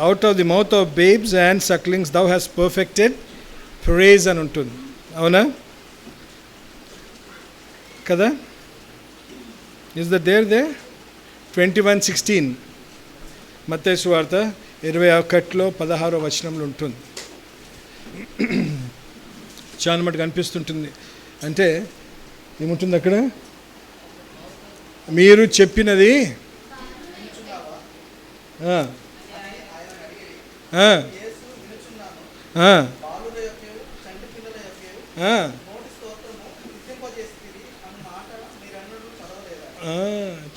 Out of the mouth of babes and sucklings thou has perfected praise అని ఉంటుంది. అవునా కదా? ఇస్ ద దేర్ 21:16 మత్తయి సువార్త 21:16 ఉంటుంది. చాలా మటుకు కనిపిస్తుంటుంది. అంటే ఏముంటుంది అక్కడ? మీరు చెప్పినది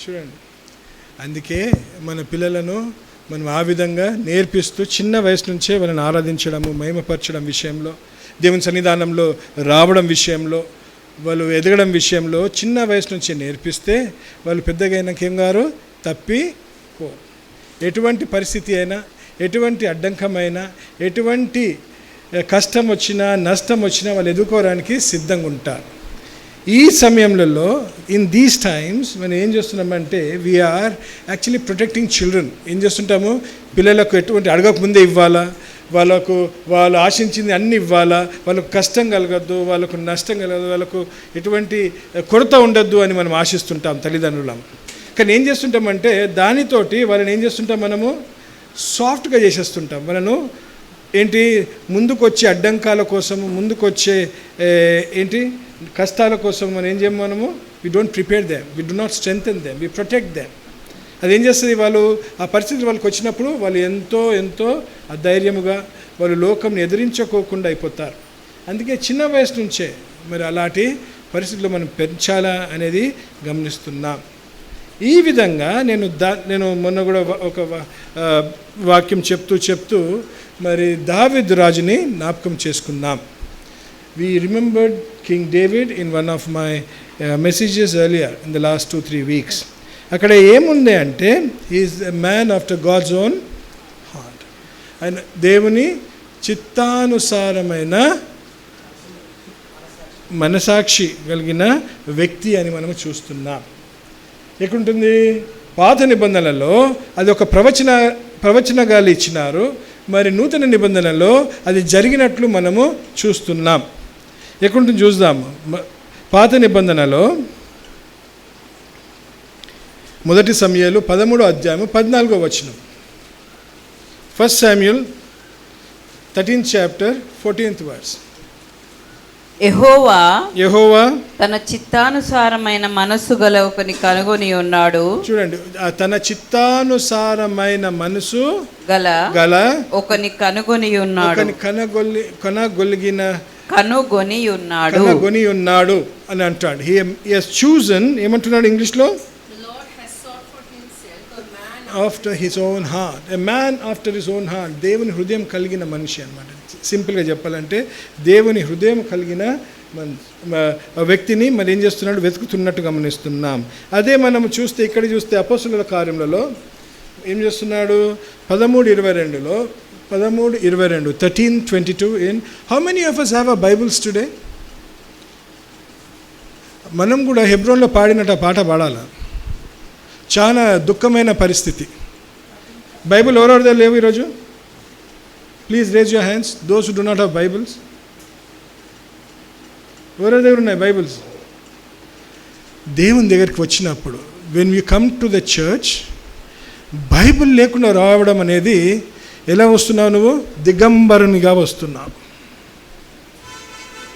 చూడండి. అందుకే మన పిల్లలను మనం ఆ విధంగా నేర్పిస్తూ చిన్న వయసు నుంచే వాళ్ళని ఆరాధించడము, మహిమపరచడం విషయంలో, దేవుని సన్నిధానంలో రావడం విషయంలో, వాళ్ళు ఎదగడం విషయంలో చిన్న వయసు నుంచే నేర్పిస్తే వాళ్ళు పెద్దగైనాక ఏం గారు తప్పిపో. ఎటువంటి పరిస్థితి అయినా, ఎటువంటి అడ్డంకమైనా, ఎటువంటి కష్టం వచ్చినా నష్టం వచ్చినా వాళ్ళు ఎదుర్కోవడానికి సిద్ధంగా ఉంటారు. ఈ సమయంలో ఇన్ దీస్ టైమ్స్ మనం ఏం చేస్తున్నామంటే వీఆర్ యాక్చువల్లీ ప్రొటెక్టింగ్ చిల్డ్రన్. ఏం చేస్తుంటాము? పిల్లలకు ఎటువంటి అడగకముందే ఇవ్వాలా, వాళ్ళు ఆశించింది అన్ని ఇవ్వాలా, వాళ్ళకు కష్టం కలగద్దు, వాళ్ళకు నష్టం కలగదు, వాళ్ళకు ఎటువంటి కొరత ఉండద్దు అని మనం ఆశిస్తుంటాం తల్లిదండ్రులం. కానీ ఏం చేస్తుంటామంటే దానితోటి వాళ్ళని ఏం చేస్తుంటాం? మనము సాఫ్ట్గా చేసేస్తుంటాం. మనను ఏంటి ముందుకు వచ్చే అడ్డంకాల కోసము, ముందుకు వచ్చే ఏంటి కష్టాల కోసం మనం ఏం చేయము? మనము we don't prepare them, we do not strengthen them, we protect them. అదేం చేస్తుంది? వాళ్ళు ఆ పరిస్థితి వాళ్ళకి వచ్చినప్పుడు వాళ్ళు ఎంతో ఎంతో అధైర్యముగా వాళ్ళు లోకంని ఎదిరించుకోకుండా అయిపోతారు. అందుకే చిన్న వయసు నుంచే మరి అలాంటి పరిస్థితుల్లో మనం పెంచాలా అనేది గమనిస్తున్నాం. ఈ విధంగా నేను మొన్న కూడా ఒక వాక్యం చెప్తూ మరి దావీదు రాజుని జ్ఞాపకం చేసుకున్నాం. We remembered King David in one of my messages earlier in the last 2-3 weeks. అక్కడ ఏముంది అంటే he is a man after God's own heart. ఆయన దేవుని చిత్తానుసారమైన మనసాక్షి కలిగిన వ్యక్తి అని మనము చూస్తున్నాం. ఎక్కడుంటుంది? పాత నిబంధనలలో అది ఒక ప్రవచనగాలు ఇచ్చినారు. మరి నూతన నిబంధనలో అది జరిగినట్లు మనము చూస్తున్నాం. ఎక్కడుంటుంది చూద్దాము. పాత నిబంధనలో 1 సమూయేలు 13:14. 1 Samuel 13th chapter 14th verse. యెహోవా తన చిత్తానుసారమైన మనస్సు గల ఒకని కనుగొని ఉన్నాడు. చూడండి, తన చిత్తానుసారమైన మనసు గల ఒకని కనుగొని ఉన్నాడు, కనుగొని ఉన్నాడు అని అంటాడు. he has chosen, ఏమంటున్నాడు ఇంగ్లీష్లో? after his own heart, a man after his own heart. దేవుని హృదయం కలిగిన మనిషి అన్నమాట. సింపుల్గా చెప్పాలంటే దేవుని హృదయం కలిగిన వ్యక్తిని మరి ఏం చేస్తున్నాడు? వెతుకుతున్నట్టు గమనిస్తున్నాం. అదే మనం చూస్తే ఇక్కడ చూస్తే అపోస్తలుల కార్యములలో ఏం చేస్తున్నాడు? 13:22 13:22 in how many of us have a Bibles today? మనం కూడా హెబ్రోన్లో పాడినట్టు ఆ పాట పాడాలా? చాలా దుఃఖమైన పరిస్థితి. బైబిల్ ఎవరెవరి దగ్గర లేవు ఈరోజు? Please raise your hands those who do not have Bibles. ఎవరెవరి దగ్గర ఉన్నాయి బైబిల్స్? దేవుని దగ్గరికి వచ్చినప్పుడు when you come to the church, Bible లేకుండా రావడం అనేది ఎలా వస్తున్నావు? నువ్వు దిగంబరునిగా వస్తున్నావు.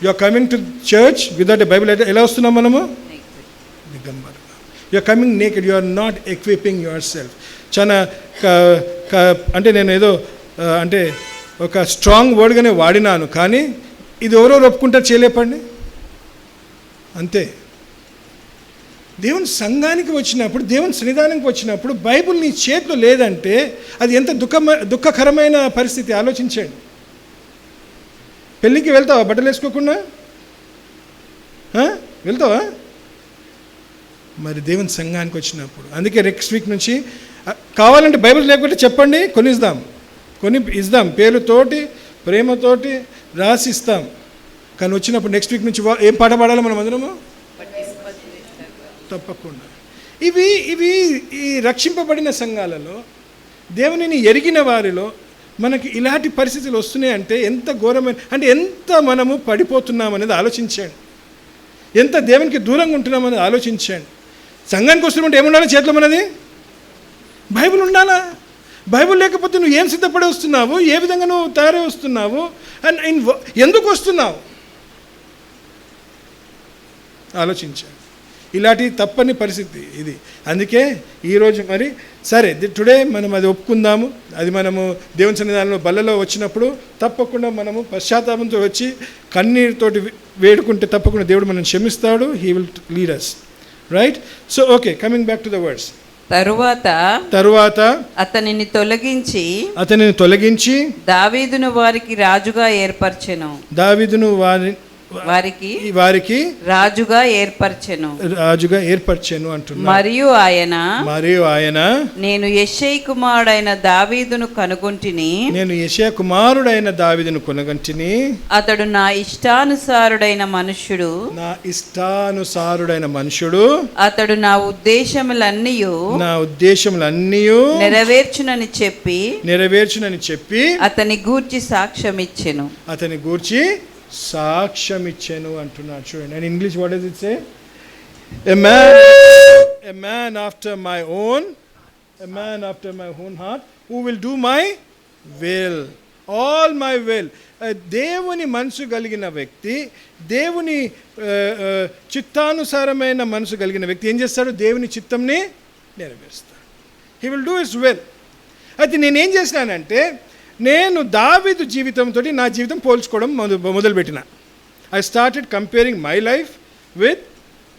You are coming to church without a Bible. ఎలా వస్తున్నావు మనము? దిగంబరు. You are coming naked, you are not equipping yourself. చాలా అంటే నేను ఏదో అంటే ఒక స్ట్రాంగ్ వర్డ్గానే వాడినాను, కానీ ఇది ఎవరెవరు ఒప్పుకుంటారు చేయలేపండి. అంతే. దేవుని సంఘానికి వచ్చినప్పుడు, దేవుని సన్నిధానానికి వచ్చినప్పుడు బైబిల్ నీ చేతిలో లేదంటే అది ఎంత దుఃఖకరమైన పరిస్థితి ఆలోచించండి. పెళ్ళికి వెళ్తావా బట్టలు వేసుకోకుండా? వెళ్తావా? మరి దేవుని సంఘానికి వచ్చినప్పుడు అందుకే నెక్స్ట్ వీక్ నుంచి కావాలంటే బైబిల్ లేకపోతే చెప్పండి, కొని ఇద్దాం, పేరుతోటి ప్రేమతోటి రాసి ఇస్తాం. కానీ వచ్చినప్పుడు నెక్స్ట్ వీక్ నుంచి ఏం పాట పాడాలి మనం అందరము? తప్పకుండా. ఇవి ఈ రక్షింపబడిన సంఘాలలో, దేవునిని ఎరిగిన వారిలో మనకి ఇలాంటి పరిస్థితులు వస్తున్నాయి అంటే ఎంత ఘోరమైన, అంటే ఎంత మనము పడిపోతున్నాం అనేది ఆలోచించండి, ఎంత దేవునికి దూరంగా ఉంటున్నాం అనేది ఆలోచించండి. సంఘానికి వస్తున్నట్టు ఏముండాలి చేతిలో మనది? బైబిల్ ఉండాలా? బైబిల్ లేకపోతే నువ్వు ఏం సిద్ధపడి వస్తున్నావు, ఏ విధంగా నువ్వు తయారై వస్తున్నావు, అండ్ ఎందుకు వస్తున్నావు ఆలోచించాను. ఇలాంటి తప్పని పరిస్థితి ఇది. అందుకే ఈరోజు మరి సరే టుడే మనం అది ఒప్పుకుందాము. అది మనము దేవుని సన్నిధానంలో బల్లలో వచ్చినప్పుడు తప్పకుండా మనము పశ్చాత్తాపంతో వచ్చి కన్నీరుతోటి వేడుకుంటే తప్పకుండా దేవుడు మనం క్షమిస్తాడు. He will lead us, right? So okay, coming back to the words. తరువాత అతనిని తొలగించి దావీదును వారికి రాజుగా ఏర్పరచెను. దావీదును వారికి రాజుగా ఏర్పరచెను అంటున్నాడు. మరియు ఆయన నేను యెషై కుమారుడైన దావీదును కనుగొంటిని, అతడు నా ఇష్టానుసారుడైన మనుష్యుడు, అతడు నా ఉద్దేశములన్నీ నెరవేర్చునని చెప్పి అతని గూర్చి సాక్ష్యం ఇచ్చాను అంటున్నాడు. చూడండి, and English what does it say? a man after my own heart who will do my will, all my will. దేవుని మనసు కలిగిన వ్యక్తి, దేవుని చిత్తానుసారమైన మనసు కలిగిన వ్యక్తి ఏం చేస్తాడు? దేవుని చిత్తంని నెరవేరుస్తాడు. he will do his will. అయితే నేనేం చేసినానంటే, నేను దావీదు జీవితంతో నా జీవితం పోల్చుకోవడం మొదలుపెట్టిన. I started comparing my life with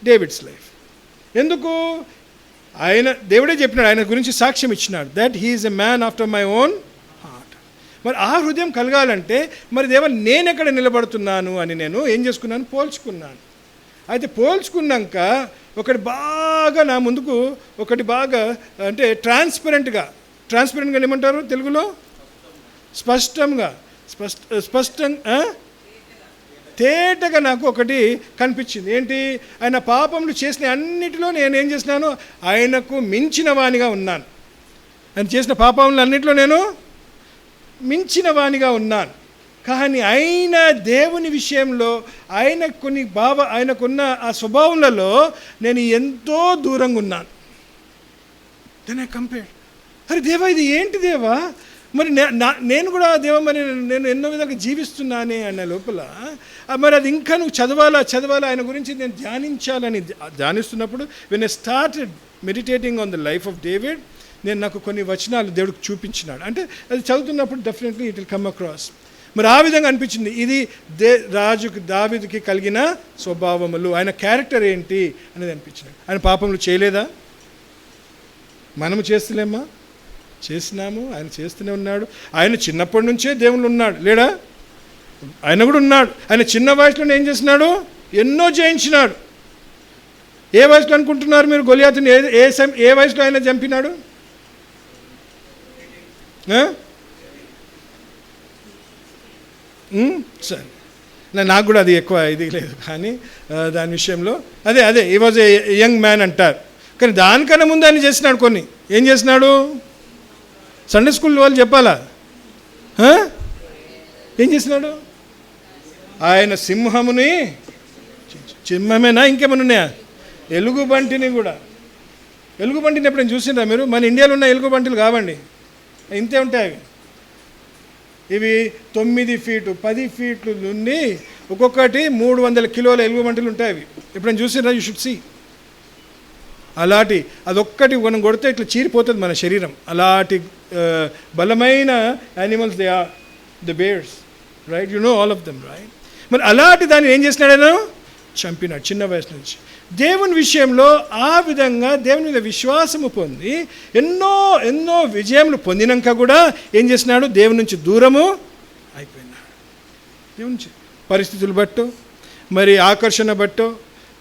David's life. ఎందుకు? దేవుడే చెప్పినాడు, ఆయన గురించి సాక్ష్యం ఇచ్చినాడు, that he is a man after my own heart. మరి ఆ హృదయం కలగాలంటే మరి దేవా నేను ఎక్కడ నిలబడుతున్నాను అని నేను ఏం చేసుకున్నాను? పోల్చుకున్నాను. అయితే పోల్చుకున్నాక ఒకటి బాగా నా ముందుకు, ఒకటి బాగా అంటే ట్రాన్స్పరెంట్గా ఏమంటారు తెలుగులో? స్పష్టంగా తేటగా నాకు ఒకటి కనిపించింది. ఏంటి? ఆయన పాపములు చేసిన అన్నిటిలో నేనేం చేసినాను? ఆయనకు మించిన వానిగా ఉన్నాను. ఆయన చేసిన పాపములు అన్నిటిలో నేను మించిన వానిగా ఉన్నాను. కానీ ఆయన దేవుని విషయంలో ఆయనకున్న ఆ స్వభావాలలో నేను ఎంతో దూరంగా ఉన్నాను. Then I compare. అరే దేవా, ఇది ఏంటి దేవా? మరి నేను కూడా దేవా, మరి నేను ఎన్నో విధంగా జీవిస్తున్నానే అన్న లోపల మరి అది ఇంకా నువ్వు చదవాలా ఆయన గురించి నేను ధ్యానిస్తున్నప్పుడు when I started meditating on the life of David, నాకు కొన్ని వచనాలు దేవుడికి చూపించినాడు. అంటే అది చదువుతున్నప్పుడు definitely it will come across. మరి ఆ విధంగా అనిపించింది, ఇది దావీదుకి కలిగిన స్వభావములు, ఆయన క్యారెక్టర్ ఏంటి అనేది అనిపించినాడు. ఆయన పాపములు చేయలేదా? మనము చేస్తలేమా? చేసినాము. ఆయన చేస్తూనే ఉన్నాడు. ఆయన చిన్నప్పటి నుంచే దేవుళ్ళు ఉన్నాడు, లేడా? ఆయన కూడా ఉన్నాడు. ఆయన చిన్న వయసులోనే ఏం చేసినాడు? ఎన్నో జయించినాడు. ఏ వయసులో అనుకుంటున్నారు మీరు గొలియాతుని? ఏ వయసులో ఆయన చంపినాడు? సరే, నాకు కూడా అది ఎక్కువ ఇది లేదు, కానీ దాని విషయంలో అదే ఈ వాజ్ ఏ యంగ్ మ్యాన్ అంటారు. కానీ దానికన్నా ముందు ఆయన చేసినాడు కొన్ని. ఏం చేసినాడు? సండే స్కూల్ వాళ్ళు చెప్పాలా? ఏం చేసినాడు? ఆయన సింహమేనా ఇంకేమైనా ఉన్నాయా? ఎలుగుబంటిని ఎప్పుడైనా చూసిండ్రా మీరు? మన ఇండియాలో ఉన్న ఎలుగుబంటిలు కావండి, ఇంతే ఉంటాయి అవి. ఇవి 9 ఫీటు 10 ఫీట్లు నుండి ఒక్కొక్కటి 300 కిలోల ఎలుగుబంటిలు ఉంటాయి. అవి ఎప్పుడైనా చూసిండ్రా? You should see. అదొక్కటి మనం కొడితే ఇట్లా చీరిపోతుంది మన శరీరం. అలాంటి బలమైన animals they are the bears, right? You know all of them, right? మరి అలాంటి దాన్ని ఏం చేసినాడు? ఆయన చంపినాడు చిన్న వయసు నుంచి. దేవుని విషయంలో ఆ విధంగా దేవుని మీద విశ్వాసము పొంది ఎన్నో విజయములు పొందినాక కూడా ఏం చేసినాడు? దేవుని నుంచి దూరము అయిపోయినాడు. దేవుని నుంచి పరిస్థితులు బట్టో, మరి ఆకర్షణ బట్టో,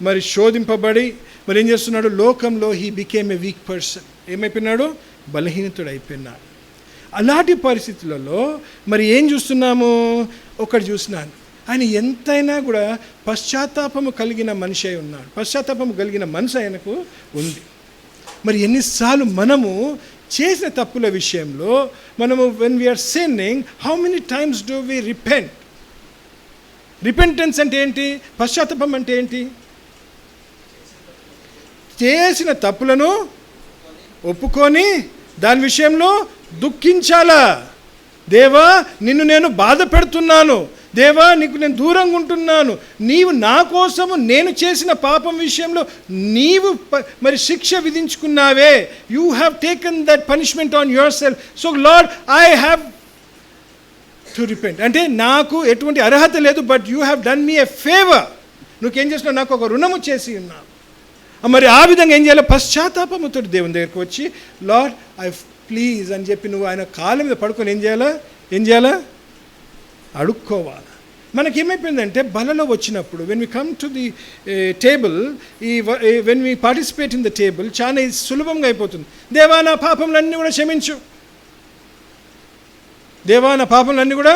మరి శోధింపబడి మరి ఏం చేస్తున్నాడు? లోకంలో he became a weak person. ఏమైపోయినాడు? బలహీనతుడు అయిపోయినాడు. అలాంటి పరిస్థితులలో మరి ఏం చూస్తున్నాము? ఒకటి చూసినాను, ఆయన ఎంతైనా కూడా పశ్చాత్తాపము కలిగిన మనిషి అయి ఉన్నాడు. పశ్చాత్తాపము కలిగిన మనసు ఆయనకు ఉంది. మరి ఎన్నిసార్లు మనము చేసిన తప్పుల విషయంలో మనము when we are sinning, how many times do we repent? Repentance అంటే ఏంటి? పశ్చాత్తాపం అంటే ఏంటి? చేసిన తప్పులను ఒప్పుకొని దాని విషయంలో దుఃఖించాలా. దేవా, నిన్ను నేను బాధ పెడుతున్నాను, దేవా నీకు నేను దూరంగా ఉంటున్నాను, నీవు నా కోసము నేను చేసిన పాపం విషయంలో నీవు మరి శిక్ష విధించుకున్నావే. You have taken that punishment on yourself. So Lord, I have to repent. అంటే నాకు ఎటువంటి అర్హత లేదు, but you have done me a favour. నువ్వేం చేసినావు? నాకు ఒక రుణము చేసి ఉన్నావు. మరి ఆ విధంగా ఏం చేయాలి? పశ్చాత్తాపముతో దేవుని దగ్గరికి వచ్చి, లార్డ్ ఐ ప్లీజ్ అని చెప్పి నువ్వు ఆయన కాళ్ళ మీద పడుకొని ఏం చేయాలా? అడుక్కోవాలి. మనకేమైపోయిందంటే బలలో వచ్చినప్పుడు when we come to the table, when we participate in the table, చాలా సులభంగా అయిపోతుంది. దేవా నా పాపములన్నీ కూడా క్షమించు, దేవా నా పాపములన్నీ కూడా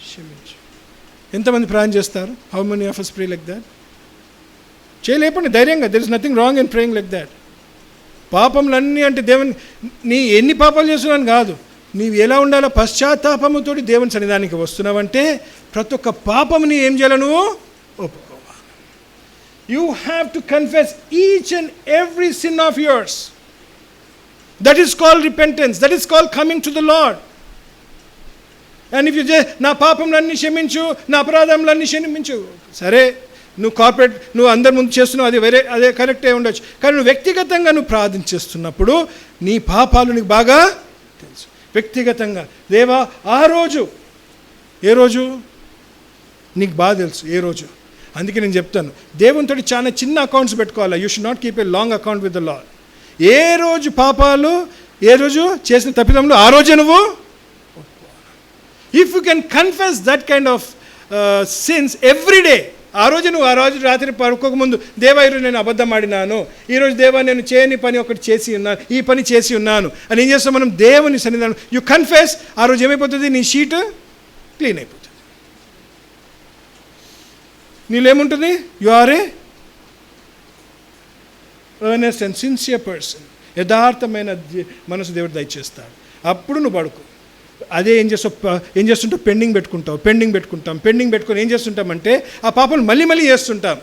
క్షమించు. ఎంతమంది ప్రార్థన చేస్తారు? How many of us pray like that? చేయలేపండి ధైర్యంగా. There is nothing wrong in praying like that. పాపములన్నీ అంటే దేవుని, నీ ఎన్ని పాపాలు చేస్తున్నాను కాదు, నీవు ఎలా ఉండాలో పశ్చాత్తాపముతో దేవుని సన్నిధానికి వస్తున్నావంటే ప్రతి ఒక్క పాపముని ఏం చేయాలి? నువ్వు ఒప్పుకోవాలి. You have to confess each and every sin of yours. That is called repentance. That is called coming to the lord. And if you నా పాపములన్నీ క్షమించు, నా అపరాధములన్నీ క్షమించు. సరే, నువ్వు అందరి ముందు చేస్తున్నావు, అదే కరెక్టే ఉండొచ్చు. కానీ నువ్వు వ్యక్తిగతంగా నువ్వు ప్రార్థన చేస్తున్నప్పుడు నీ పాపాలు నీకు బాగా తెలుసు. వ్యక్తిగతంగా దేవా ఆ రోజు, ఏ రోజు నీకు బాగా తెలుసు, ఏ రోజు. అందుకే నేను చెప్తాను, దేవునితో చాలా చిన్న అకౌంట్స్ పెట్టుకోవాలి. You should not keep a long account with the Lord. ఏ రోజు పాపాలు, ఏ రోజు చేసిన తప్పిదములు, ఆ రోజే నువ్వు. If you can confess that kind of sins every day, ఆ రోజు రాత్రి పడుకోక ముందు, దేవా ఈరోజు నేను అబద్ధం ఆడినాను, ఈరోజు దేవా నేను చేయని పని ఒకటి చేసి ఉన్నాను, ఈ పని చేసి ఉన్నాను అని ఏం చేస్తాం మనం? దేవుని సన్నిధానం యు కన్ఫెస్. ఆ రోజు ఏమైపోతుంది? నీ షీట్ క్లీన్ అయిపోతుంది. నీళ్ళేముంటుంది? You are a earnest and sincere person. యథార్థమైన మనసు దేవుడు దయచేస్తాడు. అప్పుడు నువ్వు పడుకో. అదే ఏం చేస్తుంటావు? పెండింగ్ పెట్టుకొని ఏం చేస్తుంటామంటే ఆ పాపలు మళ్ళీ చేస్తుంటాం.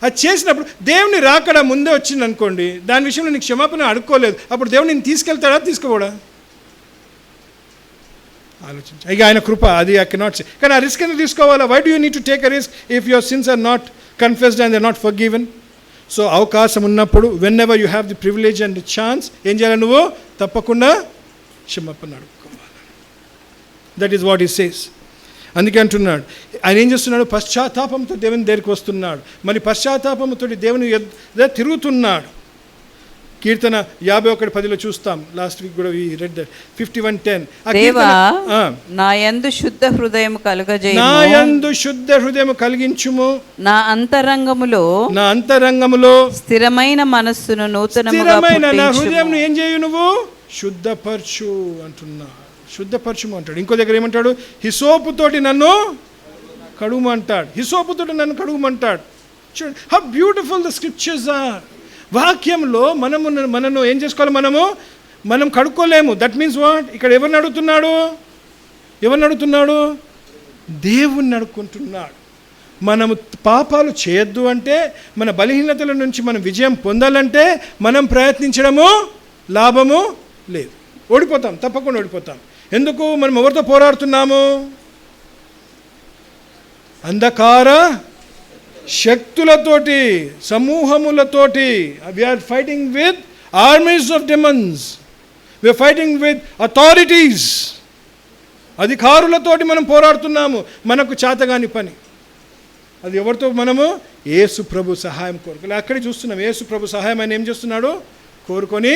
అది చేసినప్పుడు దేవుని రాకడ ముందే వచ్చింది అనుకోండి, దాని విషయంలో నీకు క్షమాపణ అడుక్కోలేదు, అప్పుడు దేవుడు నేను తీసుకెళ్తాడా తీసుకోవడా? ఆలోచించు. ఇక ఆయన కృప, అది ఐ కెనాట్ సే. కానీ ఆ రిస్క్ ఎందుకు తీసుకోవాలా? Why do you need to take a risk if your sins are not confessed and they are not forgiven? So అవకాశం ఉన్నప్పుడు, whenever you have the privilege and the chance, ఏం చేయాలి? నువ్వు తప్పకుండా క్షమాపణ అడుగు. That is what he says. అందుకే అంటున్నాడు, ఆయన ఏం చేస్తున్నాడు? పశ్చాత్తాపంతో దేవుని దగ్గరికి వస్తున్నాడు. మరి పశ్చాత్తాపంతో దేవుని తిరుగుతున్నాడు. కీర్తన 51:10 చూస్తాం. లాస్ట్ వీక్ కూడా రెడ్ 51:10. దేవా నా యందు శుద్ధ హృదయం కలుగజేయుము, నా యందు శుద్ధ హృదయం కలిగించుము, నా అంతరంగములో స్థిరమైన మనస్సును నూతనముగా పుట్టించుము. నా హృదయంను ఏం చేయు? నువ్వు శుద్ధపరచు అంటున్నా. శుద్ధపరచుము అంటాడు. ఇంకో దగ్గర ఏమంటాడు? హిసోపుతోటి నన్ను కడుగుమంటాడు. చూడండి how beautiful the scriptures are. వాక్యంలో మనను ఏం చేసుకోవాలి? మనం కడుక్కోలేము. That means what? ఇక్కడ ఎవరిని అడుగుతున్నాడు? దేవుణ్ణి అడుక్కుంటున్నాడు. మనము పాపాలు చేయొద్దు అంటే, మన బలహీనతల నుంచి మనం విజయం పొందాలంటే మనం ప్రయత్నించడము లాభము లేదు. ఓడిపోతాం, తప్పకుండా ఓడిపోతాం. ఎందుకు? మనం ఎవరితో పోరాడుతున్నాము? అంధకార శక్తులతోటి, సమూహములతోటి. We are fighting with armies of demons. We are fighting with authorities. అధికారులతోటి మనం పోరాడుతున్నాము. మనకు చేతగాని పని. అది ఎవరితో? మనము యేసు ప్రభు సహాయం కోరుకోవాలి. అక్కడే చూస్తున్నాం, యేసు ప్రభు సహాయం ఆయన ఏం చేస్తున్నాడు? కోరుకొని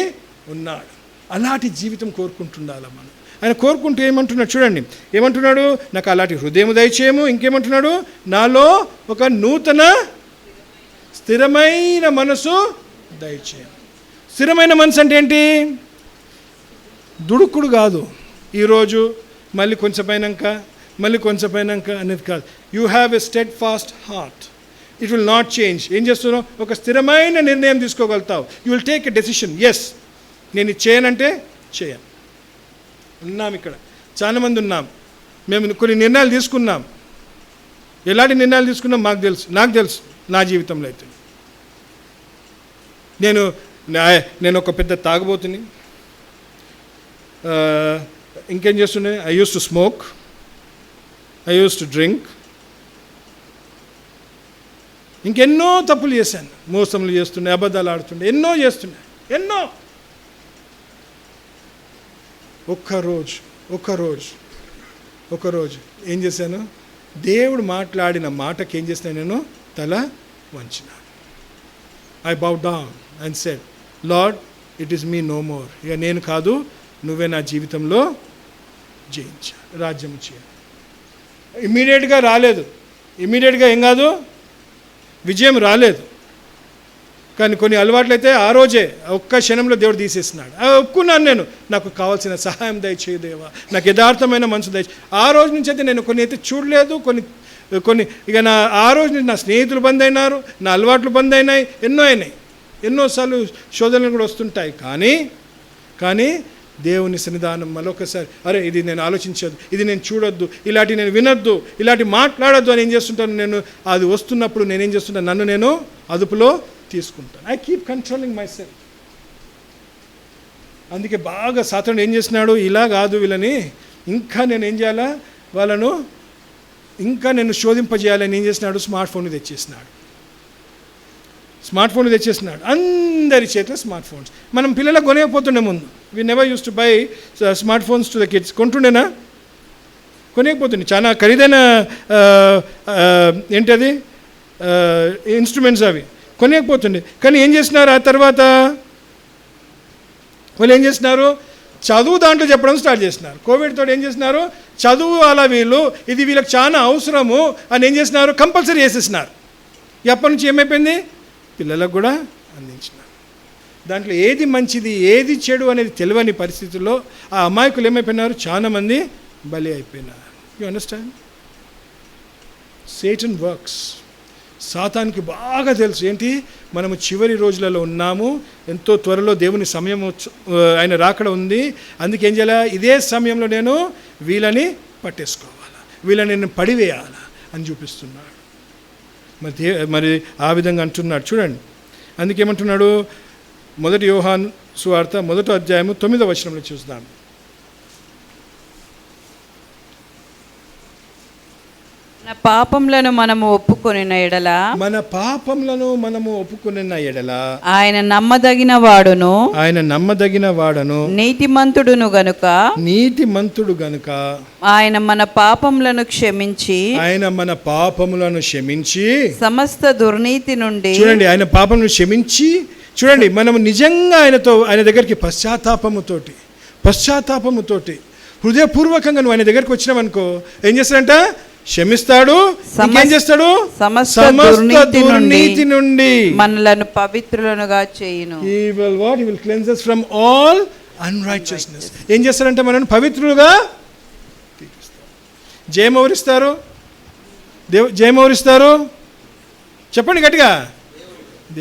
ఉన్నాడు. అలాంటి జీవితం కోరుకుంటుండాలి మనం. ఆయన కోరుకుంటూ ఏమంటున్నాడు చూడండి, ఏమంటున్నాడు? నాకు అలాంటి హృదయం దయచేయము. ఇంకేమంటున్నాడు? నాలో ఒక నూతన స్థిరమైన మనసు దయచేయము. స్థిరమైన మనసు అంటే ఏంటి? దుడుకుడు కాదు. ఈరోజు మళ్ళీ కొంచెం అయినాక అనేది కాదు. You have a steadfast heart. It will not change. ఏం చేస్తున్నావు? ఒక స్థిరమైన నిర్ణయం తీసుకోగలుగుతావు. You will take a decision. Yes, నేను ఇది చేయనంటే చేయను. ఉన్నాం ఇక్కడ, చాలామంది ఉన్నాం. మేము కొన్ని నిర్ణయాలు తీసుకున్నాం. ఎలాంటి నిర్ణయాలు తీసుకున్నాం నాకు తెలుసు నా జీవితంలో అయితే. నేను ఒక పెద్ద తాగుబోతుని. ఇంకేం చేస్తుండే, I use to smoke, I use to drink, ఇంకెన్నో తప్పులు చేశాను. మోసములు చేస్తుండే, అబద్ధాలు ఆడుతుండే, ఎన్నో చేస్తుండే, ఎన్నో. ఒక్కరోజు ఏం చేశాను, దేవుడు మాట్లాడిన మాటకి ఏం చేసినా నేను తల వంచినాను. I bow down and said, Lord it is me no more. ఇక నేను కాదు, నువ్వే నా జీవితంలో రాజ్యం చేయాలి. ఇమ్మీడియట్గా రాలేదు, ఇమ్మీడియట్గా ఏం కాదు, విజయం రాలేదు. కానీ కొన్ని అలవాట్లు అయితే ఆ రోజే ఒక్క క్షణంలో దేవుడు తీసేస్తున్నాడు. ఒప్పుకున్నాను నేను, నాకు కావాల్సిన సహాయం దయచేయి దేవా, నాకు యథార్థమైన మనసు దయచేయి. ఆ రోజు నుంచి అయితే నేను కొన్ని అయితే చూడలేదు, కొన్ని ఇక ఆ రోజు నుంచి నా స్నేహితులు బంద్ అయినారు, నా అలవాట్లు బంద్ అయినాయి, ఎన్నో అయినాయి. ఎన్నోసార్లు శోధనలు కూడా వస్తుంటాయి. కానీ దేవుని సన్నిధానం మరొకసారి, అరే ఇది నేను ఆలోచించొద్దు, ఇది నేను చూడొద్దు, ఇలాంటి నేను వినొద్దు, ఇలాంటి మాట్లాడొద్దు అని ఏం చేస్తుంటాను నేను, అది వస్తున్నప్పుడు నేనేం చేస్తుంటాను, నన్ను నేను అదుపులో తీసుకుంటాను. I keep controlling my self. అందుకే బాగా సాతానుడు ఏం చేస్తున్నాడు, ఇలా కాదు వీళ్ళని, ఇంకా నేను ఏం చేయాలా, వాళ్ళను ఇంకా నేను శోధింపజేయాలని ఏం చేసినాడు, స్మార్ట్ ఫోన్ తెచ్చేసినాడు. అందరి చేతిలో స్మార్ట్ ఫోన్స్. మనం పిల్లలకు కొనేకపోతుండే ముందు. We never use to buy smart phones to the kids. కొంటుండేనా? కొనేకపోతుండే. చాలా ఖరీదైన ఏంటది ఇన్స్ట్రుమెంట్స్ అవి కొనేకపోతుండే. కానీ ఏం చేసినారు ఆ తర్వాత, వాళ్ళు ఏం చేసినారు, చదువు దాంట్లో చెప్పడం స్టార్ట్ చేసినారు. కోవిడ్ తోటి ఏం చేసినారు, చదువు అలా ఇది వీళ్ళకి చాలా అవసరము అని ఏం చేసినారు, కంపల్సరీ చేసేసినారు. ఎప్పటి నుంచి ఏమైపోయింది, పిల్లలకు కూడా అందించినారు. దాంట్లో ఏది మంచిది ఏది చెడు అనేది తెలియని పరిస్థితుల్లో ఆ అమాయకులు ఏమైపోయినారు, చాలా మంది బలి అయిపోయినారు. You understand? Satan works. సాతానికి బాగా తెలుసు ఏంటి, మనము చివరి రోజులలో ఉన్నాము, ఎంతో త్వరలో దేవుని సమయం ఆయన రాకడ ఉంది. అందుకే ఏం చేయాలా, ఇదే సమయంలో నేను వీళ్ళని పట్టేసుకోవాలా, వీళ్ళని నేను పడివేయాలా అని చూపిస్తున్నాడు. మరి ఆ విధంగా అంటున్నాడు. చూడండి, అందుకేమంటున్నాడు, 1 యోహాను సువార్త 1వ అధ్యాయము 9వ వచనంలో చూద్దాం. మన పాపములను మనము ఒప్పుకొనిన ఎడల ఆయన నమ్మదగిన వాడును నీతిమంతుడు గనుక ఆయన మన పాపములను క్షమించి సమస్త దుర్నీతి నుండి, చూడండి, ఆయన పాపములను క్షమించి, చూడండి, మనం నిజంగా ఆయన దగ్గరికి పశ్చాత్తాపముతోటి హృదయపూర్వకంగా నువ్వు ఆయన దగ్గరికి వచ్చినావనుకో, ఏం చేస్తాడంట, క్షమిస్తాడు. ఏం చేస్తాడు, సమస్త దుర్నీతి నుండి మనలను పవిత్రులనుగా చేయును. He will cleanse us from all unrighteousness. ఏం చేస్తాడంటే మనల్ని పవిత్రులుగా తీరుస్తాడు. జయమౌరిస్తారు చెప్పండి గట్టిగా,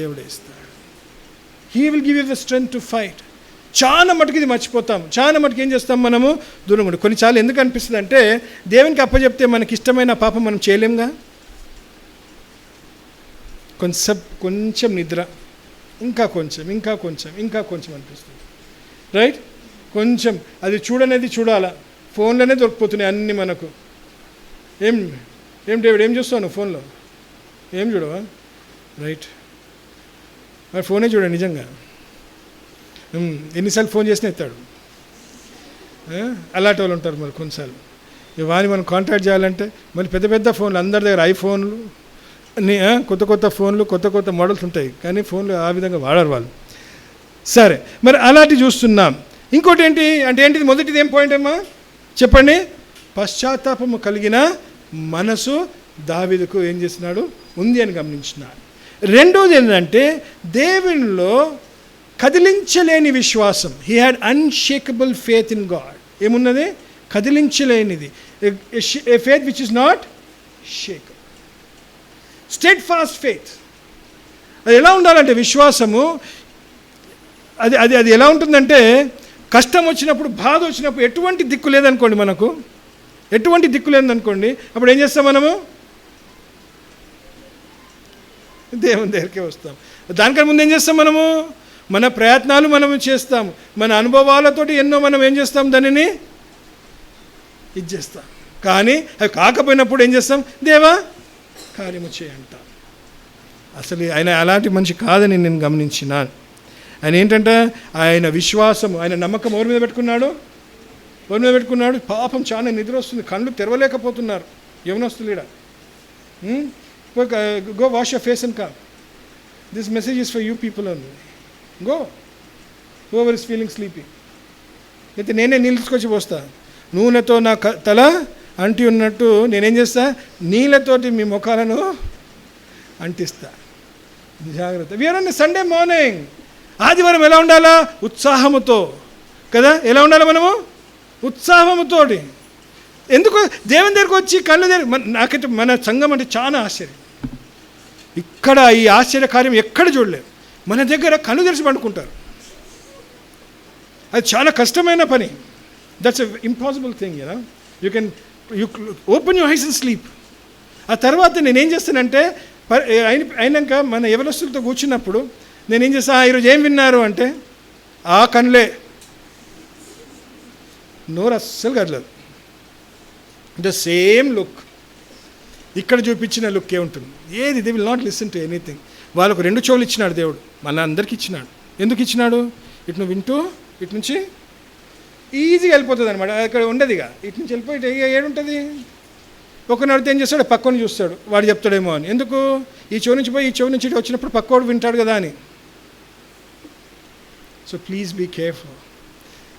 దేవుడే ఇస్తాడు. He will give you the strength to fight. చాలా మటుకు ఇది మర్చిపోతాం. చాలా మటుకు ఏం చేస్తాం, మనము దూరం ఉండి. కొన్నిసార్లు ఎందుకు అనిపిస్తుంది అంటే, దేవునికి అప్పచెప్తే మనకి ఇష్టమైన పాపం మనం చేయలేంగా. కొంచెం నిద్ర, ఇంకా కొంచెం అనిపిస్తుంది, రైట్? కొంచెం అది చూడాలా. ఫోన్లోనే దొరికిపోతున్నాయి అన్నీ మనకు. ఏం డేవిడ్, ఏం చూస్తావు నువ్వు ఫోన్లో? ఏం చూడవా? రైట్, మరి ఫోనే చూడండి నిజంగా. ఎన్నిసార్లు ఫోన్ చేసినా ఎత్తాడు. అలాంటి వాళ్ళు ఉంటారు. మరి కొన్నిసార్లు వారిని మనం కాంటాక్ట్ చేయాలంటే మళ్ళీ పెద్ద ఫోన్లు, అందరి దగ్గర ఐఫోన్లు అన్నీ, కొత్త ఫోన్లు, కొత్త మోడల్స్ ఉంటాయి. కానీ ఫోన్లు ఆ విధంగా వాడరు వాళ్ళు. సరే, మరి అలాంటివి చూస్తున్నాం. ఇంకోటి ఏంటిది మొదటిది ఏం పాయింట్ అమ్మా చెప్పండి? పశ్చాత్తాపము కలిగిన మనసు దావీదుకు ఏం చేస్తున్నాడు, ఉంది అని గమనించినాడు. రెండోది ఏంటంటే, దేవునిలో కదిలించలేని విశ్వాసం. He had unshakable faith in God. ఏమున్నది? కదిలించలేనిది. A faith which is not shakable. Steadfast faith. అది ఎలా ఉండాలంటే విశ్వాసము, అది ఎలా ఉంటుందంటే, కష్టం వచ్చినప్పుడు, బాధ వచ్చినప్పుడు, ఎటువంటి దిక్కు లేదనుకోండి, మనకు ఎటువంటి దిక్కు లేదనుకోండి, అప్పుడు ఏం చేస్తాం మనము? దేవుని దగ్గరికి వస్తాం. దానికన్నా ముందు ఏం చేస్తాం మనము? మన ప్రయత్నాలు మనము చేస్తాము, మన అనుభవాలతోటి ఎన్నో మనం ఏం చేస్తాం, దానిని ఇది చేస్తాం. కానీ అవి కాకపోయినప్పుడు ఏం చేస్తాం? దేవా కార్యము చేయంటాం. అసలు ఆయన అలాంటి మనిషి కాదని నేను గమనించినాను. ఆయన ఏంటంటే ఆయన విశ్వాసము, ఆయన నమ్మకం ఎవరి మీద పెట్టుకున్నాడు? ఎవరి మీద పెట్టుకున్నాడు? పాపం చాలా నిద్ర వస్తుంది, కళ్ళు తెరవలేకపోతున్నారు యవనస్తులు. Go wash your face and come. This message is for you people only. Go whoever is feeling sleepy. అయితే నేనే నీళ్ళు తీసుకొచ్చి పోస్తా, నూనెతో నా తల అంటి ఉన్నట్టు నేనేం చేస్తా? నీళ్ళతోటి మీ ముఖాలను అంటిస్తా. జాగ్రత్త. We are on Sunday morning. ఆదివారం ఎలా ఉండాలా? ఉత్సాహముతో కదా. ఎలా ఉండాలి మనము? ఉత్సాహముతోటి. ఎందుకు దేవుని దగ్గరికి వచ్చి కళ్ళు నాకైతే మన సంఘం అంటే చాలా ఆశ్చర్యం. ఇక్కడ ఈ ఆశ్చర్యకార్యం ఎక్కడ చూడలేదు. మన దగ్గర కళ్ళు తెరిచి పండుకుంటారు. అది చాలా కష్టమైన పని. That's a impossible thing. You open your eyes and sleep. ఆ తర్వాత నేనేం చేస్తానంటే అయినాక మన యవనస్తులతో కూర్చున్నప్పుడు నేనేం చేస్తాను? ఈరోజు ఏం విన్నారు అంటే ఆ కళ్ళే నోరు అస్సలు కదలదు. ద సేమ్ లుక్ ఇక్కడ చూపించిన లుక్కే ఉంటుంది. ఏది they will not listen to anything. వాళ్ళకు 2 చెవులు ఇచ్చినాడు దేవుడు, మన అందరికి ఇచ్చినాడు. ఎందుకు ఇచ్చినాడు? ఇటు నువ్వు వింటూ ఇటు నుంచి ఈజీగా వెళ్ళిపోతుంది అనమాట. అక్కడ ఉండదుగా, ఇటు నుంచి వెళ్ళిపోయి ఏడుంటుంది. ఒకరిని అడిగితే ఏం చేస్తాడు? పక్కని చూస్తాడు, వాడు చెప్తాడేమో అని. ఎందుకు? ఈ చెవు నుంచి పోయి ఈ చెవు నుంచి ఇటు వచ్చినప్పుడు పక్కోడు వింటాడు కదా అని. So please be careful.